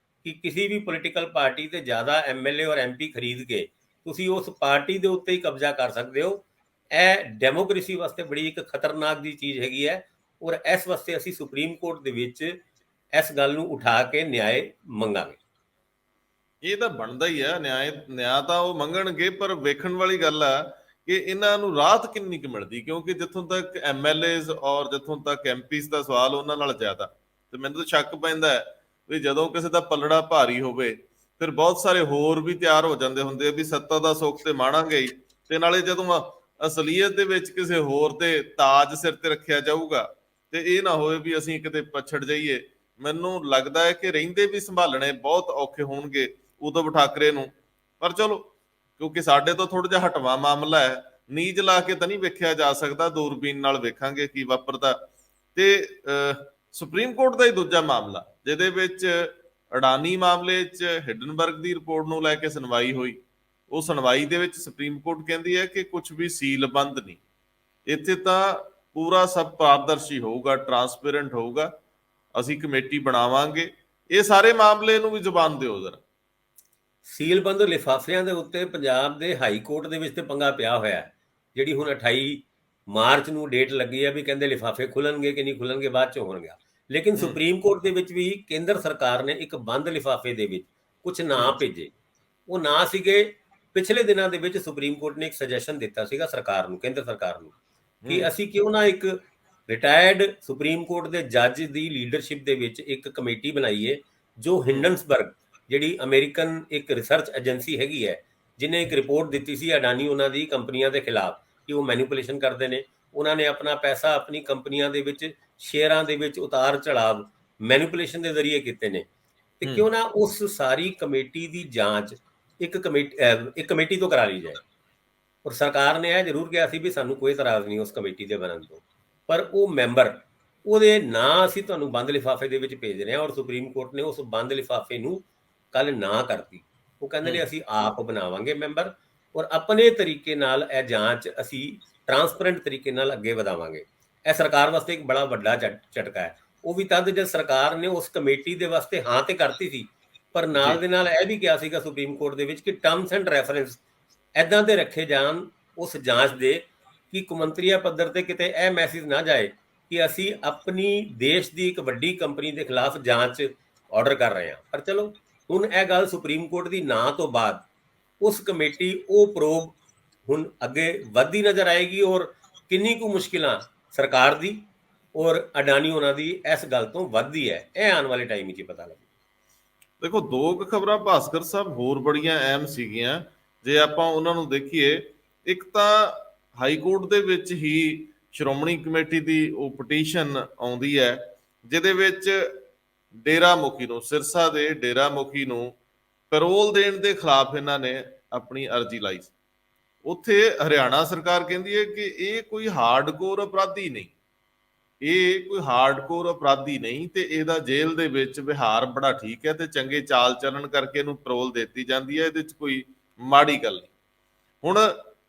ਕਿ ਕਿਸੇ ਵੀ ਪੋਲੀਟੀਕਲ ਪਾਰਟੀ ਤੇ ਜ਼ਿਆਦਾ ਐਮਐਲਏ ਔਰ ਐਮਪੀ ਖਰੀਦ ਕੇ ਤੁਸੀਂ ਉਸ ਪਾਰਟੀ ਦੇ ਉੱਤੇ ਹੀ ਕਬਜ਼ਾ ਕਰ ਸਕਦੇ ਹੋ। ਇਹ ਡੈਮੋਕ੍ਰੇਸੀ ਵਾਸਤੇ ਬੜੀ ਇੱਕ ਖਤਰਨਾਕ ਦੀ ਚੀਜ਼ ਹੈਗੀ ਹੈ। ਔਰ ਇਸ ਵਾਸਤੇ ਅਸੀਂ ਸੁਪਰੀਮ ਕੋਰਟ ਦੇ ਵਿੱਚ ਇਸ ਗੱਲ ਨੂੰ ਉਠਾ ਕੇ ਨਿਆਂ ਮੰਗਾਂਗੇ। ਇਹ ਤਾਂ ਬਣਦਾ ਹੀ ਆ, ਨਿਆਂ ਤਾਂ ਉਹ ਮੰਗਣਗੇ, ਪਰ ਵੇਖਣ ਵਾਲੀ ਗੱਲ ਆ ਕਿ ਇਹਨਾਂ ਨੂੰ ਰਾਹਤ ਕਿੰਨੀ ਕੁ ਮਿਲਦੀ, ਕਿਉਂਕਿ ਜਿੱਥੋਂ ਤੱਕ ਐਮਐਲਏਜ਼ ਔਰ ਜਿੱਥੋਂ ਤੱਕ ਐਮਪੀਜ਼ ਦਾ ਸਵਾਲ ਉਹਨਾਂ ਨਾਲ ਜ਼ਿਆਦਾ, ਤੇ ਮੈਨੂੰ ਤਾਂ ਸ਼ੱਕ ਪੈਂਦਾ ਵੀ ਜਦੋਂ ਕਿਸੇ ਦਾ ਪੱਲੜਾ ਭਾਰੀ ਹੋਵੇ ਫਿਰ ਬਹੁਤ ਸਾਰੇ ਹੋਰ ਵੀ ਤਿਆਰ ਹੋ ਜਾਂਦੇ ਹੁੰਦੇ ਆ ਵੀ ਸੱਤਾ ਦਾ ਸੁੱਖ ਤੇ ਮਾਣਾਂਗੇ ਹੀ, ਤੇ ਨਾਲੇ ਜਦੋਂ ਅਸਲੀਅਤ ਦੇ ਵਿੱਚ ਕਿਸੇ ਹੋਰ ਤੇ ਤਾਜ ਸਿਰ ਤੇ ਰੱਖਿਆ ਜਾਊਗਾ ਤੇ ਇਹ ਨਾ ਹੋਵੇ ਵੀ ਅਸੀਂ ਕਿਤੇ ਪਛੜ ਜਾਈਏ। ਮੈਨੂੰ ਲੱਗਦਾ ਹੈ ਕਿ ਰਹਿੰਦੇ ਵੀ ਸੰਭਾਲਣੇ ਬਹੁਤ ਔਖੇ ਹੋਣਗੇ ਉਧਵ ਠਾਕਰੇ ਨੂੰ। ਪਰ ਚਲੋ, ਕਿਉਂਕਿ ਸਾਡੇ ਤੋਂ ਥੋੜਾ ਜਿਹਾ ਹਟਵਾ ਮਾਮਲਾ ਹੈ, ਨੀਜ ਲਾ ਕੇ ਤਾਂ ਨਹੀਂ ਵੇਖਿਆ ਜਾ ਸਕਦਾ, ਦੂਰਬੀਨ ਨਾਲ ਵੇਖਾਂਗੇ ਕੀ ਵਾਪਰਦਾ। ਤੇ ਸੁਪਰੀਮ ਕੋਰਟ ਦਾ ਹੀ ਦੂਜਾ ਮਾਮਲਾ, ਜਿਹਦੇ ਵਿੱਚ ਅਡਾਨੀ ਮਾਮਲੇ 'ਚ ਹਿਡਨਬਰਗ ਦੀ ਰਿਪੋਰਟ ਨੂੰ ਲੈ ਕੇ ਸੁਣਵਾਈ ਹੋਈ। ਉਹ ਸੁਣਵਾਈ ਦੇ ਵਿੱਚ ਸੁਪਰੀਮ ਕੋਰਟ ਕਹਿੰਦੀ ਹੈ ਕਿ ਕੁਝ ਵੀ ਸੀਲਬੰਦ ਨਹੀਂ, ਇੱਥੇ ਤਾਂ ਪੂਰਾ ਸਭ ਪਾਰਦਰਸ਼ੀ ਹੋਊਗਾ, ਟਰਾਂਸਪੇਰੈਂਟ ਹੋਊਗਾ। ਅਸੀਂ ਕਮੇਟੀ ਬਣਾਵਾਂਗੇ। ਇਹ ਸਾਰੇ ਮਾਮਲੇ ਨੂੰ ਵੀ ਜ਼ੁਬਾਨ ਦਿਓ ਜ਼ਰਾ। ਸੀਲਬੰਦ ਲਿਫਾਫਿਆਂ ਦੇ ਉੱਤੇ ਪੰਜਾਬ ਦੇ ਹਾਈ ਕੋਰਟ ਦੇ ਵਿੱਚ ਤੇ ਪੰਗਾ ਪਿਆ ਹੋਇਆ ਹੈ, ਜਿਹੜੀ ਹੁਣ 28 ਮਾਰਚ ਨੂੰ ਡੇਟ ਲੱਗੀ ਹੈ ਵੀ ਕਹਿੰਦੇ ਲਿਫਾਫੇ ਖੁੱਲਣਗੇ ਕਿ ਨਹੀਂ ਖੁੱਲਣਗੇ, ਬਾਅਦ ਚ ਹੋਣਗੇ। ਲੇਕਿਨ ਸੁਪਰੀਮ ਕੋਰਟ ਦੇ ਵਿੱਚ ਵੀ ਕੇਂਦਰ ਸਰਕਾਰ ਨੇ ਇੱਕ ਬੰਦ ਲਿਫਾਫੇ ਦੇ ਵਿੱਚ ਕੁਝ ਨਾਂ ਭੇਜੇ। ਉਹ ਨਾਂ ਸੀਗੇ, ਪਿਛਲੇ ਦਿਨਾਂ ਦੇ ਵਿੱਚ ਸੁਪਰੀਮ ਕੋਰਟ ਨੇ ਇੱਕ ਸੁਜੈਸ਼ਨ ਦਿੱਤਾ ਸੀਗਾ ਸਰਕਾਰ ਨੂੰ, ਕੇਂਦਰ ਸਰਕਾਰ ਨੂੰ, ਕਿ ਅਸੀਂ ਕਿਉਂ ਨਾ ਇੱਕ ਰਿਟਾਇਰਡ ਸੁਪਰੀਮ ਕੋਰਟ ਦੇ ਜੱਜ ਦੀ ਲੀਡਰਸ਼ਿਪ ਦੇ ਵਿੱਚ ਇੱਕ ਕਮੇਟੀ ਬਣਾਈਏ, ਜੋ ਹਿੰਡਨਸਬਰਗ ਜਿਹੜੀ ਅਮਰੀਕਨ ਇੱਕ ਰਿਸਰਚ ਏਜੰਸੀ ਹੈਗੀ ਹੈ, ਜਿਹਨੇ ਇੱਕ ਰਿਪੋਰਟ ਦਿੱਤੀ ਸੀ ਅਡਾਨੀ ਉਹਨਾਂ ਦੀ ਕੰਪਨੀਆਂ ਦੇ ਖਿਲਾਫ ਕਿ ਉਹ ਮੈਨੀਪੂਲੇਸ਼ਨ ਕਰਦੇ ਨੇ, ਉਹਨਾਂ ਨੇ ਆਪਣਾ ਪੈਸਾ ਆਪਣੀ ਕੰਪਨੀਆਂ ਦੇ ਵਿੱਚ ਸ਼ੇਅਰਾਂ ਦੇ ਵਿੱਚ ਉਤਾਰ ਚੜਾਵ ਮੈਨੀਪੂਲੇਸ਼ਨ ਦੇ ਜ਼ਰੀਏ ਕੀਤੇ ਨੇ। ਤੇ ਕਿਉਂ ਨਾ ਉਸ ਸਾਰੀ ਕਮੇਟੀ ਦੀ ਜਾਂਚ ਇੱਕ ਕਮੇਟੀ ਤੋਂ ਕਰਾ ਲਈ ਜਾਏ। ਔਰ ਸਰਕਾਰ ਨੇ ਇਹ ਜ਼ਰੂਰ ਕਿਹਾ ਸੀ ਵੀ ਸਾਨੂੰ ਕੋਈ ਇਤਰਾਜ਼ ਨਹੀਂ ਉਸ ਕਮੇਟੀ ਦੇ ਬਣਨ ਤੋਂ, ਪਰ ਉਹ ਮੈਂਬਰ ਉਹਦੇ ਨਾਂ ਅਸੀਂ ਤੁਹਾਨੂੰ ਬੰਦ ਲਿਫਾਫੇ ਦੇ ਵਿੱਚ ਭੇਜ ਰਹੇ ਹਾਂ। ਔਰ ਸੁਪਰੀਮ ਕੋਰਟ ਨੇ ਉਸ ਬੰਦ ਲਿਫਾਫੇ ਨੂੰ ਕੱਲ ਨਾ ਕਰਤੀ। ਉਹ ਕਹਿੰਦੇ ਨੇ ਅਸੀਂ ਆਪ ਬਣਾਵਾਂਗੇ ਮੈਂਬਰ, ਔਰ ਆਪਣੇ ਤਰੀਕੇ ਨਾਲ ਇਹ ਜਾਂਚ ਅਸੀਂ ਟਰਾਂਸਪੇਰੈਂਟ ਤਰੀਕੇ ਨਾਲ ਅੱਗੇ ਵਧਾਵਾਂਗੇ। ਇਹ ਸਰਕਾਰ ਵਾਸਤੇ ਇੱਕ ਬੜਾ ਵੱਡਾ ਝਟਕਾ ਹੈ। ਉਹ ਵੀ ਤਦ ਜਦ ਸਰਕਾਰ ਨੇ ਉਸ ਕਮੇਟੀ ਦੇ ਵਾਸਤੇ ਹਾਂ ਤੇ ਕਰਤੀ ਸੀ, ਪਰ ਨਾਲ ਦੇ ਨਾਲ ਇਹ ਵੀ ਕਿਹਾ ਸੀਗਾ ਸੁਪਰੀਮ ਕੋਰਟ ਦੇ ਵਿੱਚ ਕਿ ਟਰਮਸ ਐਂਡ ਰੈਫਰੈਂਸ ਇੱਦਾਂ ਦੇ ਰੱਖੇ ਜਾਣ ਉਸ ਜਾਂਚ ਦੇ ਕਿ ਕੌਮਾਂਤਰੀ ਪੱਧਰ ਤੇ ਕਿਤੇ ਇਹ ਮੈਸੇਜ ਨਾ ਜਾਏ ਕਿ ਅਸੀਂ ਆਪਣੀ ਦੇਸ਼ ਦੀ ਇੱਕ ਵੱਡੀ ਕੰਪਨੀ ਦੇ ਖਿਲਾਫ ਜਾਂਚ ਆਰਡਰ ਕਰ ਰਹੇ ਹਾਂ। ਪਰ ਚਲੋ ਹੁਣ ਇਹ ਗੱਲ ਸੁਪਰੀਮ ਕੋਰਟ ਦੀ ਨਾ ਤੋਂ ਬਾਅਦ ਉਸ ਕਮੇਟੀ ਉਹ ਪ੍ਰੋਬ ਹੁਣ ਅੱਗੇ ਵੱਧਦੀ ਨਜ਼ਰ ਆਏਗੀ, ਔਰ ਕਿੰਨੀ ਕੁ ਮੁਸ਼ਕਿਲਾਂ ਸਰਕਾਰ ਦੀ ਔਰ ਅਡਾਨੀ ਉਹਨਾਂ ਦੀ ਇਸ ਗੱਲ ਤੋਂ ਵੱਧਦੀ ਹੈ, ਇਹ ਆਉਣ ਵਾਲੇ ਟਾਈਮ ਵਿੱਚ ਹੀ ਪਤਾ ਲੱਗੂ। ਦੇਖੋ, ਦੋ ਕੁ ਖਬਰਾਂ ਭਾਸਕਰ ਸਾਹਿਬ ਹੋਰ ਬੜੀਆਂ ਅਹਿਮ ਸੀਗੀਆਂ, ਜੇ ਆਪਾਂ ਉਹਨਾਂ ਨੂੰ ਦੇਖੀਏ। ਇੱਕ ਤਾਂ ਹਾਈ ਕੋਰਟ ਦੇ ਵਿੱਚ ਹੀ ਸ਼੍ਰੋਮਣੀ ਕਮੇਟੀ ਦੀ ਉਹ ਪਟੀਸ਼ਨ ਆਉਂਦੀ ਹੈ, ਜਿਹਦੇ ਵਿੱਚ ਡੇਰਾ ਮੁਖੀ ਨੂੰ, ਸਿਰਸਾ ਦੇ ਡੇਰਾ ਮੁਖੀ ਨੂੰ ਪੈਰੋਲ ਦੇਣ ਦੇ ਖਿਲਾਫ ਇਹਨਾਂ ਨੇ ਆਪਣੀ ਅਰਜ਼ੀ ਲਾਈ। ਉੱਥੇ ਹਰਿਆਣਾ ਸਰਕਾਰ ਕਹਿੰਦੀ ਹੈ ਕਿ ਇਹ ਕੋਈ ਹਾਰਡਕੋਰ ਅਪਰਾਧੀ ਨਹੀਂ, ਇਹ ਕੋਈ ਹਾਰਡਕੋਰ ਅਪਰਾਧੀ ਨਹੀਂ, ਤੇ ਇਹਦਾ ਜੇਲ੍ਹ ਦੇ ਵਿੱਚ ਵਿਹਾਰ ਬੜਾ ਠੀਕ ਹੈ ਤੇ ਚੰਗੇ ਚਾਲ ਚੱਲਣ ਕਰਕੇ ਇਹਨੂੰ ਪੈਰੋਲ ਦਿੱਤੀ ਜਾਂਦੀ ਹੈ, ਇਹਦੇ 'ਚ ਕੋਈ ਮਾੜੀ ਗੱਲ ਨਹੀਂ। ਹੁਣ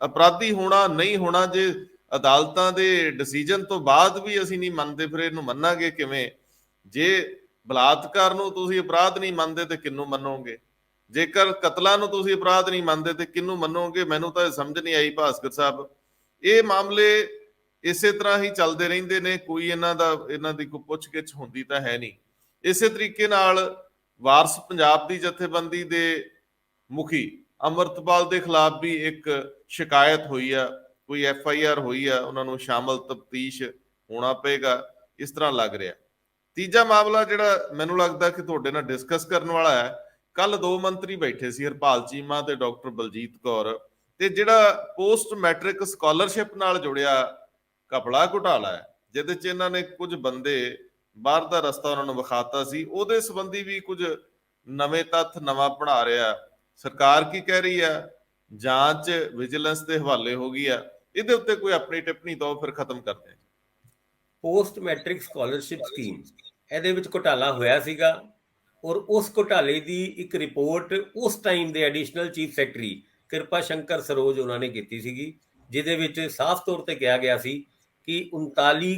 ਅਪਰਾਧੀ ਹੋਣਾ ਨਹੀਂ ਹੋਣਾ, ਜੇ ਅਦਾਲਤਾਂ ਦੇ ਡਿਸੀਜਨ ਤੋਂ ਬਾਅਦ ਵੀ ਅਸੀਂ ਨਹੀਂ ਮੰਨਦੇ, ਫਿਰ ਇਹਨੂੰ ਮੰਨਾਂਗੇ ਕਿਵੇਂ? ਜੇ ਬਲਾਤਕਾਰ ਨੂੰ ਤੁਸੀਂ ਅਪਰਾਧ ਨਹੀਂ ਮੰਨਦੇ ਤੇ ਕਿਹਨੂੰ ਮੰਨੋਗੇ? ਜੇਕਰ ਕਤਲਾਂ ਨੂੰ ਤੁਸੀਂ ਅਪਰਾਧ ਨਹੀਂ ਮੰਨਦੇ ਤੇ ਕਿਹਨੂੰ ਮੰਨੋਗੇ? ਮੈਨੂੰ ਤਾਂ ਸਮਝ ਨਹੀਂ ਆਈ ਭਾਸਕਰ ਸਾਹਿਬ। ਇਹ ਮਾਮਲੇ ਇਸੇ ਤਰ੍ਹਾਂ ਹੀ ਚੱਲਦੇ ਰਹਿੰਦੇ ਨੇ, ਕੋਈ ਇਹਨਾਂ ਦੀ ਕੋਈ ਪੁੱਛਗਿੱਛ ਹੁੰਦੀ ਤਾਂ ਹੈ ਨਹੀਂ। ਇਸੇ ਤਰੀਕੇ ਨਾਲ ਵਾਰਸ ਪੰਜਾਬ ਦੀ ਜਥੇਬੰਦੀ ਦੇ ਮੁਖੀ ਅੰਮ੍ਰਿਤਪਾਲ ਦੇ ਖਿਲਾਫ ਵੀ ਇੱਕ ਸ਼ਿਕਾਇਤ ਹੋਈ ਆ, ਕੋਈ FIR ਹੋਈ ਆ, ਉਹਨਾਂ ਨੂੰ ਸ਼ਾਮਲ ਤਫਤੀਸ਼ ਹੋਣਾ ਪਏਗਾ, ਇਸ ਤਰ੍ਹਾਂ ਲੱਗ ਰਿਹਾ। ਤੀਜਾ ਮਾਮਲਾ ਜਿਹੜਾ ਮੈਨੂੰ ਲੱਗਦਾ ਕਿ ਤੁਹਾਡੇ ਨਾਲ ਡਿਸਕਸ ਕਰਨ ਵਾਲਾ ਹੈ, ਕੱਲ ਦੋ ਮੰਤਰੀ ਬੈਠੇ ਸੀ, ਹਰਪਾਲ ਚੀਮਾ ਤੇ ਡਾਕਟਰ ਬਲਜੀਤ ਕੌਰ, ਤੇ ਜਿਹੜਾ ਪੋਸਟ ਮੈਟ੍ਰਿਕ ਸਕਾਲਰਸ਼ਿਪ ਨਾਲ ਜੁੜਿਆ ਘਪਲਾ ਘੁਟਾਲਾ ਹੈ, ਜਿਹਦੇ 'ਚ ਇਹਨਾਂ ਨੇ ਕੁਝ ਬੰਦੇ ਬਾਹਰ ਦਾ ਰਸਤਾ ਉਹਨਾਂ ਨੂੰ ਵਿਖਾਤਾ ਸੀ, ਉਹਦੇ ਸੰਬੰਧੀ ਵੀ ਕੁਝ ਨਵੇਂ ਤੱਥ ਨਵਾਂ ਬਣਾ ਰਿਹਾ। ਸਰਕਾਰ ਕੀ ਕਹਿ ਰਹੀ ਆ? ਜਾਂਚ ਵਿਜੀਲੈਂਸ ਦੇ ਹਵਾਲੇ ਹੋ ਗਈ ਆ। ਇਹਦੇ ਉੱਤੇ ਕੋਈ ਆਪਣੀ ਟਿੱਪਣੀ ਦਿਓ, ਫਿਰ ਖਤਮ ਕਰਦੇ ਹਾਂ। ਪੋਸਟ ਮੈਟ੍ਰਿਕ ਸਕਾਲਰਸ਼ਿਪ ਸਕੀਮ, ਇਹਦੇ ਵਿੱਚ ਘੁਟਾਲਾ ਹੋਇਆ ਸੀਗਾ, ਔਰ ਉਸ ਘੁਟਾਲੇ ਦੀ ਇੱਕ ਰਿਪੋਰਟ ਉਸ ਟਾਈਮ ਦੇ ਐਡੀਸ਼ਨਲ ਚੀਫ ਸੈਕਟਰੀ ਕਿਰਪਾ ਸ਼ੰਕਰ ਸਰੋਜ ਉਹਨਾਂ ਨੇ ਕੀਤੀ ਸੀਗੀ, ਜਿਹਦੇ ਵਿੱਚ ਸਾਫ਼ ਤੌਰ ਤੇ ਕਿਹਾ ਗਿਆ ਸੀ ਕਿ 39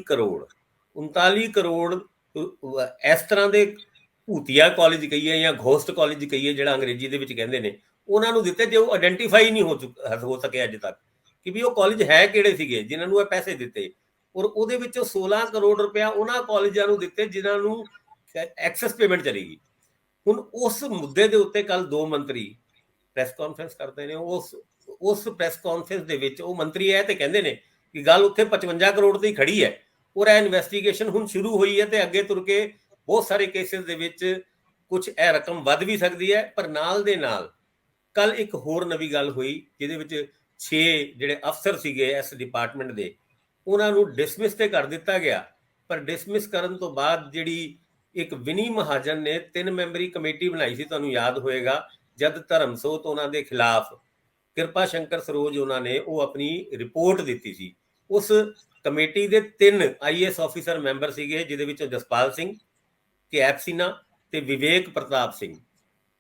ਕਰੋੜ ਇਸ ਤਰ੍ਹਾਂ ਦੇ ਭੂਤੀਆ ਕਾਲਜ ਕਹੀਏ ਜਾਂ ਘੋਸਟ ਕਾਲਜ ਕਹੀਏ, ਜਿਹੜਾ ਅੰਗਰੇਜ਼ੀ ਦੇ ਵਿੱਚ ਕਹਿੰਦੇ ਨੇ, ਉਹਨਾਂ ਨੂੰ ਦਿੱਤੇ, ਜੇ ਉਹ ਆਇਡੈਂਟੀਫਾਈ ਨਹੀਂ ਹੋ ਸਕੇ ਅੱਜ ਤੱਕ ਕਿ ਵੀ ਉਹ ਕਾਲਜ ਹੈ ਕਿਹੜੇ ਸੀਗੇ ਜਿਨ੍ਹਾਂ ਨੂੰ ਇਹ ਪੈਸੇ ਦਿੱਤੇ। ਔਰ ਉਹਦੇ ਵਿੱਚੋਂ 16 ਕਰੋੜ ਰੁਪਇਆ ਉਹਨਾਂ ਕਾਲਜਾਂ ਨੂੰ ਦਿੱਤੇ ਜਿਨ੍ਹਾਂ ਨੂੰ ਐਕਸੈਸ ਪੇਮੈਂਟ ਚਲੇਗੀ। ਹੁਣ ਉਸ ਮੁੱਦੇ ਦੇ ਉੱਤੇ ਕੱਲ ਦੋ ਮੰਤਰੀ ਪ੍ਰੈਸ ਕਾਨਫਰੰਸ ਕਰਦੇ ਨੇ। ਉਸ ਪ੍ਰੈਸ ਕਾਨਫਰੰਸ ਦੇ ਵਿੱਚ ਉਹ ਮੰਤਰੀ ਹੈ ਤੇ ਕਹਿੰਦੇ ਨੇ ਕਿ ਗੱਲ ਉੱਥੇ 55 ਕਰੋੜ ਦੀ ਖੜੀ ਹੈ, ਔਰ ਇਹ ਇਨਵੈਸਟੀਗੇਸ਼ਨ ਹੁਣ ਸ਼ੁਰੂ ਹੋਈ ਹੈ ਤੇ ਅੱਗੇ ਤੁਰ ਕੇ ਬਹੁਤ ਸਾਰੇ ਕੇਸਿਸ ਦੇ ਵਿੱਚ ਕੁਝ ਇਹ ਰਕਮ ਵੱਧ ਵੀ ਸਕਦੀ ਹੈ। ਪਰ ਨਾਲ ਦੇ ਨਾਲ ਕੱਲ ਇੱਕ ਹੋਰ ਨਵੀਂ ਗੱਲ ਹੋਈ, ਜਿਹਦੇ ਵਿੱਚ 6 ਜਿਹੜੇ ਅਫਸਰ ਸੀਗੇ ਇਸ ਡਿਪਾਰਟਮੈਂਟ ਦੇ, ਉਹਨਾਂ ਨੂੰ ਡਿਸਮਿਸ ਤੇ ਕਰ ਦਿੱਤਾ ਗਿਆ। ਪਰ ਡਿਸਮਿਸ ਕਰਨ ਤੋਂ ਬਾਅਦ ਜਿਹੜੀ ਇੱਕ ਵਿਨੀ ਮਹਾਜਨ ਨੇ 3 ਮੈਂਬਰੀ ਕਮੇਟੀ ਬਣਾਈ ਸੀ, ਤੁਹਾਨੂੰ ਯਾਦ ਹੋਏਗਾ, ਜਦ ਧਰਮਸੋਤ ਉਹਨਾਂ ਦੇ ਖਿਲਾਫ ਕਿਰਪਾ ਸ਼ੰਕਰ ਸਰੋਜ ਉਹਨਾਂ ਨੇ ਉਹ ਆਪਣੀ ਰਿਪੋਰਟ ਦਿੱਤੀ ਸੀ। ਉਸ ਕਮੇਟੀ ਦੇ 3 IAS ਆਫੀਸਰ ਮੈਂਬਰ ਸੀਗੇ, ਜਿਹਦੇ ਵਿੱਚੋਂ ਜਸਪਾਲ ਸਿੰਘ, ਕੈਪ ਸਿਨਹਾ ਤੇ ਵਿਵੇਕ ਪ੍ਰਤਾਪ ਸਿੰਘ।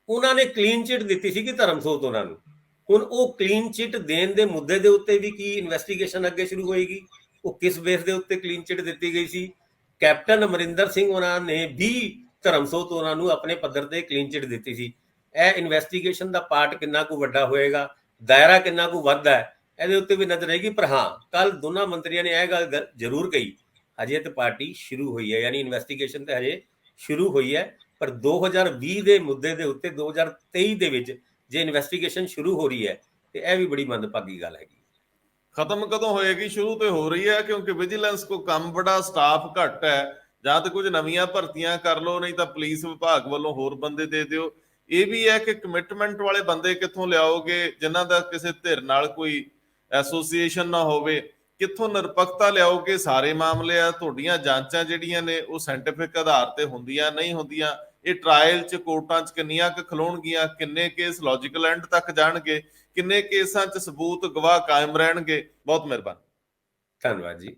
ਉਹਨਾਂ ਨੇ ਕਲੀਨ ਚਿੱਟ ਦਿੱਤੀ ਸੀ ਕਿ ਧਰਮਸੋਤ ਉਹਨਾਂ ਨੂੰ। ਹੁਣ ਉਹ ਕਲੀਨ ਚਿੱਟ ਦੇਣ ਦੇ ਮੁੱਦੇ ਦੇ ਉੱਤੇ ਵੀ ਕੀ ਇਨਵੈਸਟੀਗੇਸ਼ਨ ਅੱਗੇ ਸ਼ੁਰੂ ਹੋਏਗੀ? ਉਹ ਕਿਸ ਬੇਸ ਦੇ ਉੱਤੇ ਕਲੀਨ ਚਿੱਟ ਦਿੱਤੀ ਗਈ ਸੀ? ਕੈਪਟਨ ਅਮਰਿੰਦਰ ਸਿੰਘ ਉਹਨਾਂ ਨੇ ਵੀ ਧਰਮਸੋਤ ਉਹਨਾਂ ਨੂੰ ਆਪਣੇ ਪੱਧਰ ਤੇ ਕਲੀਨ ਚਿਟ ਦਿੱਤੀ ਸੀ। ਇਹ ਇਨਵੈਸਟੀਗੇਸ਼ਨ ਦਾ ਪਾਰਟ ਕਿੰਨਾ ਕੁ ਵੱਡਾ ਹੋਏਗਾ, ਦਾਇਰਾ ਕਿੰਨਾ ਕੁ ਵੱਧਦਾ ਹੈ, ਇਹਦੇ ਉੱਤੇ ਵੀ ਨਜ਼ਰ ਰਹੇਗੀ। ਪਰ ਹਾਂ, ਕੱਲ ਦੋਨਾਂ ਮੰਤਰੀਆਂ ਨੇ ਇਹ ਗੱਲ ਜ਼ਰੂਰ ਕਹੀ, ਹਜੇ ਤੇ ਪਾਰਟੀ ਸ਼ੁਰੂ ਹੋਈ ਹੈ, ਯਾਨੀ ਇਨਵੈਸਟੀਗੇਸ਼ਨ ਤੇ ਹਜੇ ਸ਼ੁਰੂ ਹੋਈ ਹੈ। ਪਰ 2020 ਦੇ ਮੁੱਦੇ ਦੇ ਉੱਤੇ 2023 ਦੇ ਵਿੱਚ ਜੇ ਇਨਵੈਸਟੀਗੇਸ਼ਨ ਸ਼ੁਰੂ ਹੋ ਰਹੀ ਹੈ ਤੇ ਇਹ ਵੀ ਬੜੀ ਮੰਦਭਾਗੀ ਗੱਲ ਹੈਗੀ। ਖਤਮ ਕਦੋਂ ਹੋਏਗੀ? ਸ਼ੁਰੂ ਤੇ ਹੋ ਰਹੀ ਹੈ, ਕਿਉਂਕਿ ਵਿਜੀਲੈਂਸ ਕੋ ਕੰਮ ਬੜਾ, ਸਟਾਫ ਘੱਟ ਹੈ। ਜਾਂ ਤਾਂ ਕੁਝ ਨਵੀਆਂ ਭਰਤੀਆਂ ਕਰ ਲਓ, ਨਹੀਂ ਤਾਂ ਪੁਲਿਸ ਵਿਭਾਗ ਵੱਲੋਂ ਹੋਰ ਬੰਦੇ ਦੇ ਦਿਓ। ਇਹ ਵੀ ਹੈ ਕਿ ਕਮਿਟਮੈਂਟ ਵਾਲੇ ਬੰਦੇ ਕਿੱਥੋਂ ਲਿਆਓਗੇ ਜਿਨ੍ਹਾਂ ਦਾ ਕਿਸੇ ਧਿਰ ਨਾਲ ਕੋਈ ਐਸੋਸੀਏਸ਼ਨ ਨਾ ਹੋਵੇ? ਕਿੱਥੋਂ ਨਿਰਪੱਖਤਾ ਲਿਆਓਗੇ? ਸਾਰੇ ਮਾਮਲੇ ਆ, ਤੁਹਾਡੀਆਂ ਜਾਂਚਾਂ ਜਿਹੜੀਆਂ ਨੇ ਉਹ ਸਾਇੰਟੀਫਿਕ ਆਧਾਰ ਤੇ ਹੁੰਦੀਆਂ ਨਹੀਂ ਹੁੰਦੀਆਂ? ਇਹ ਟਰਾਇਲ 'ਚ ਕੋਰਟਾਂ 'ਚ ਕਿੰਨੀਆਂ ਕੁ ਖਲੋਣਗੀਆਂ? ਕਿੰਨੇ ਕੇਸ ਲੌਜੀਕਲ ਐਂਡ ਤੱਕ ਜਾਣਗੇ? ਕਿੰਨੇ ਕੇਸਾਂ 'ਚ ਸਬੂਤ ਗਵਾਹ ਕਾਇਮ ਰਹਿਣਗੇ? ਬਹੁਤ ਮਿਹਰਬਾਨੀ। ਧੰਨਵਾਦ ਜੀ।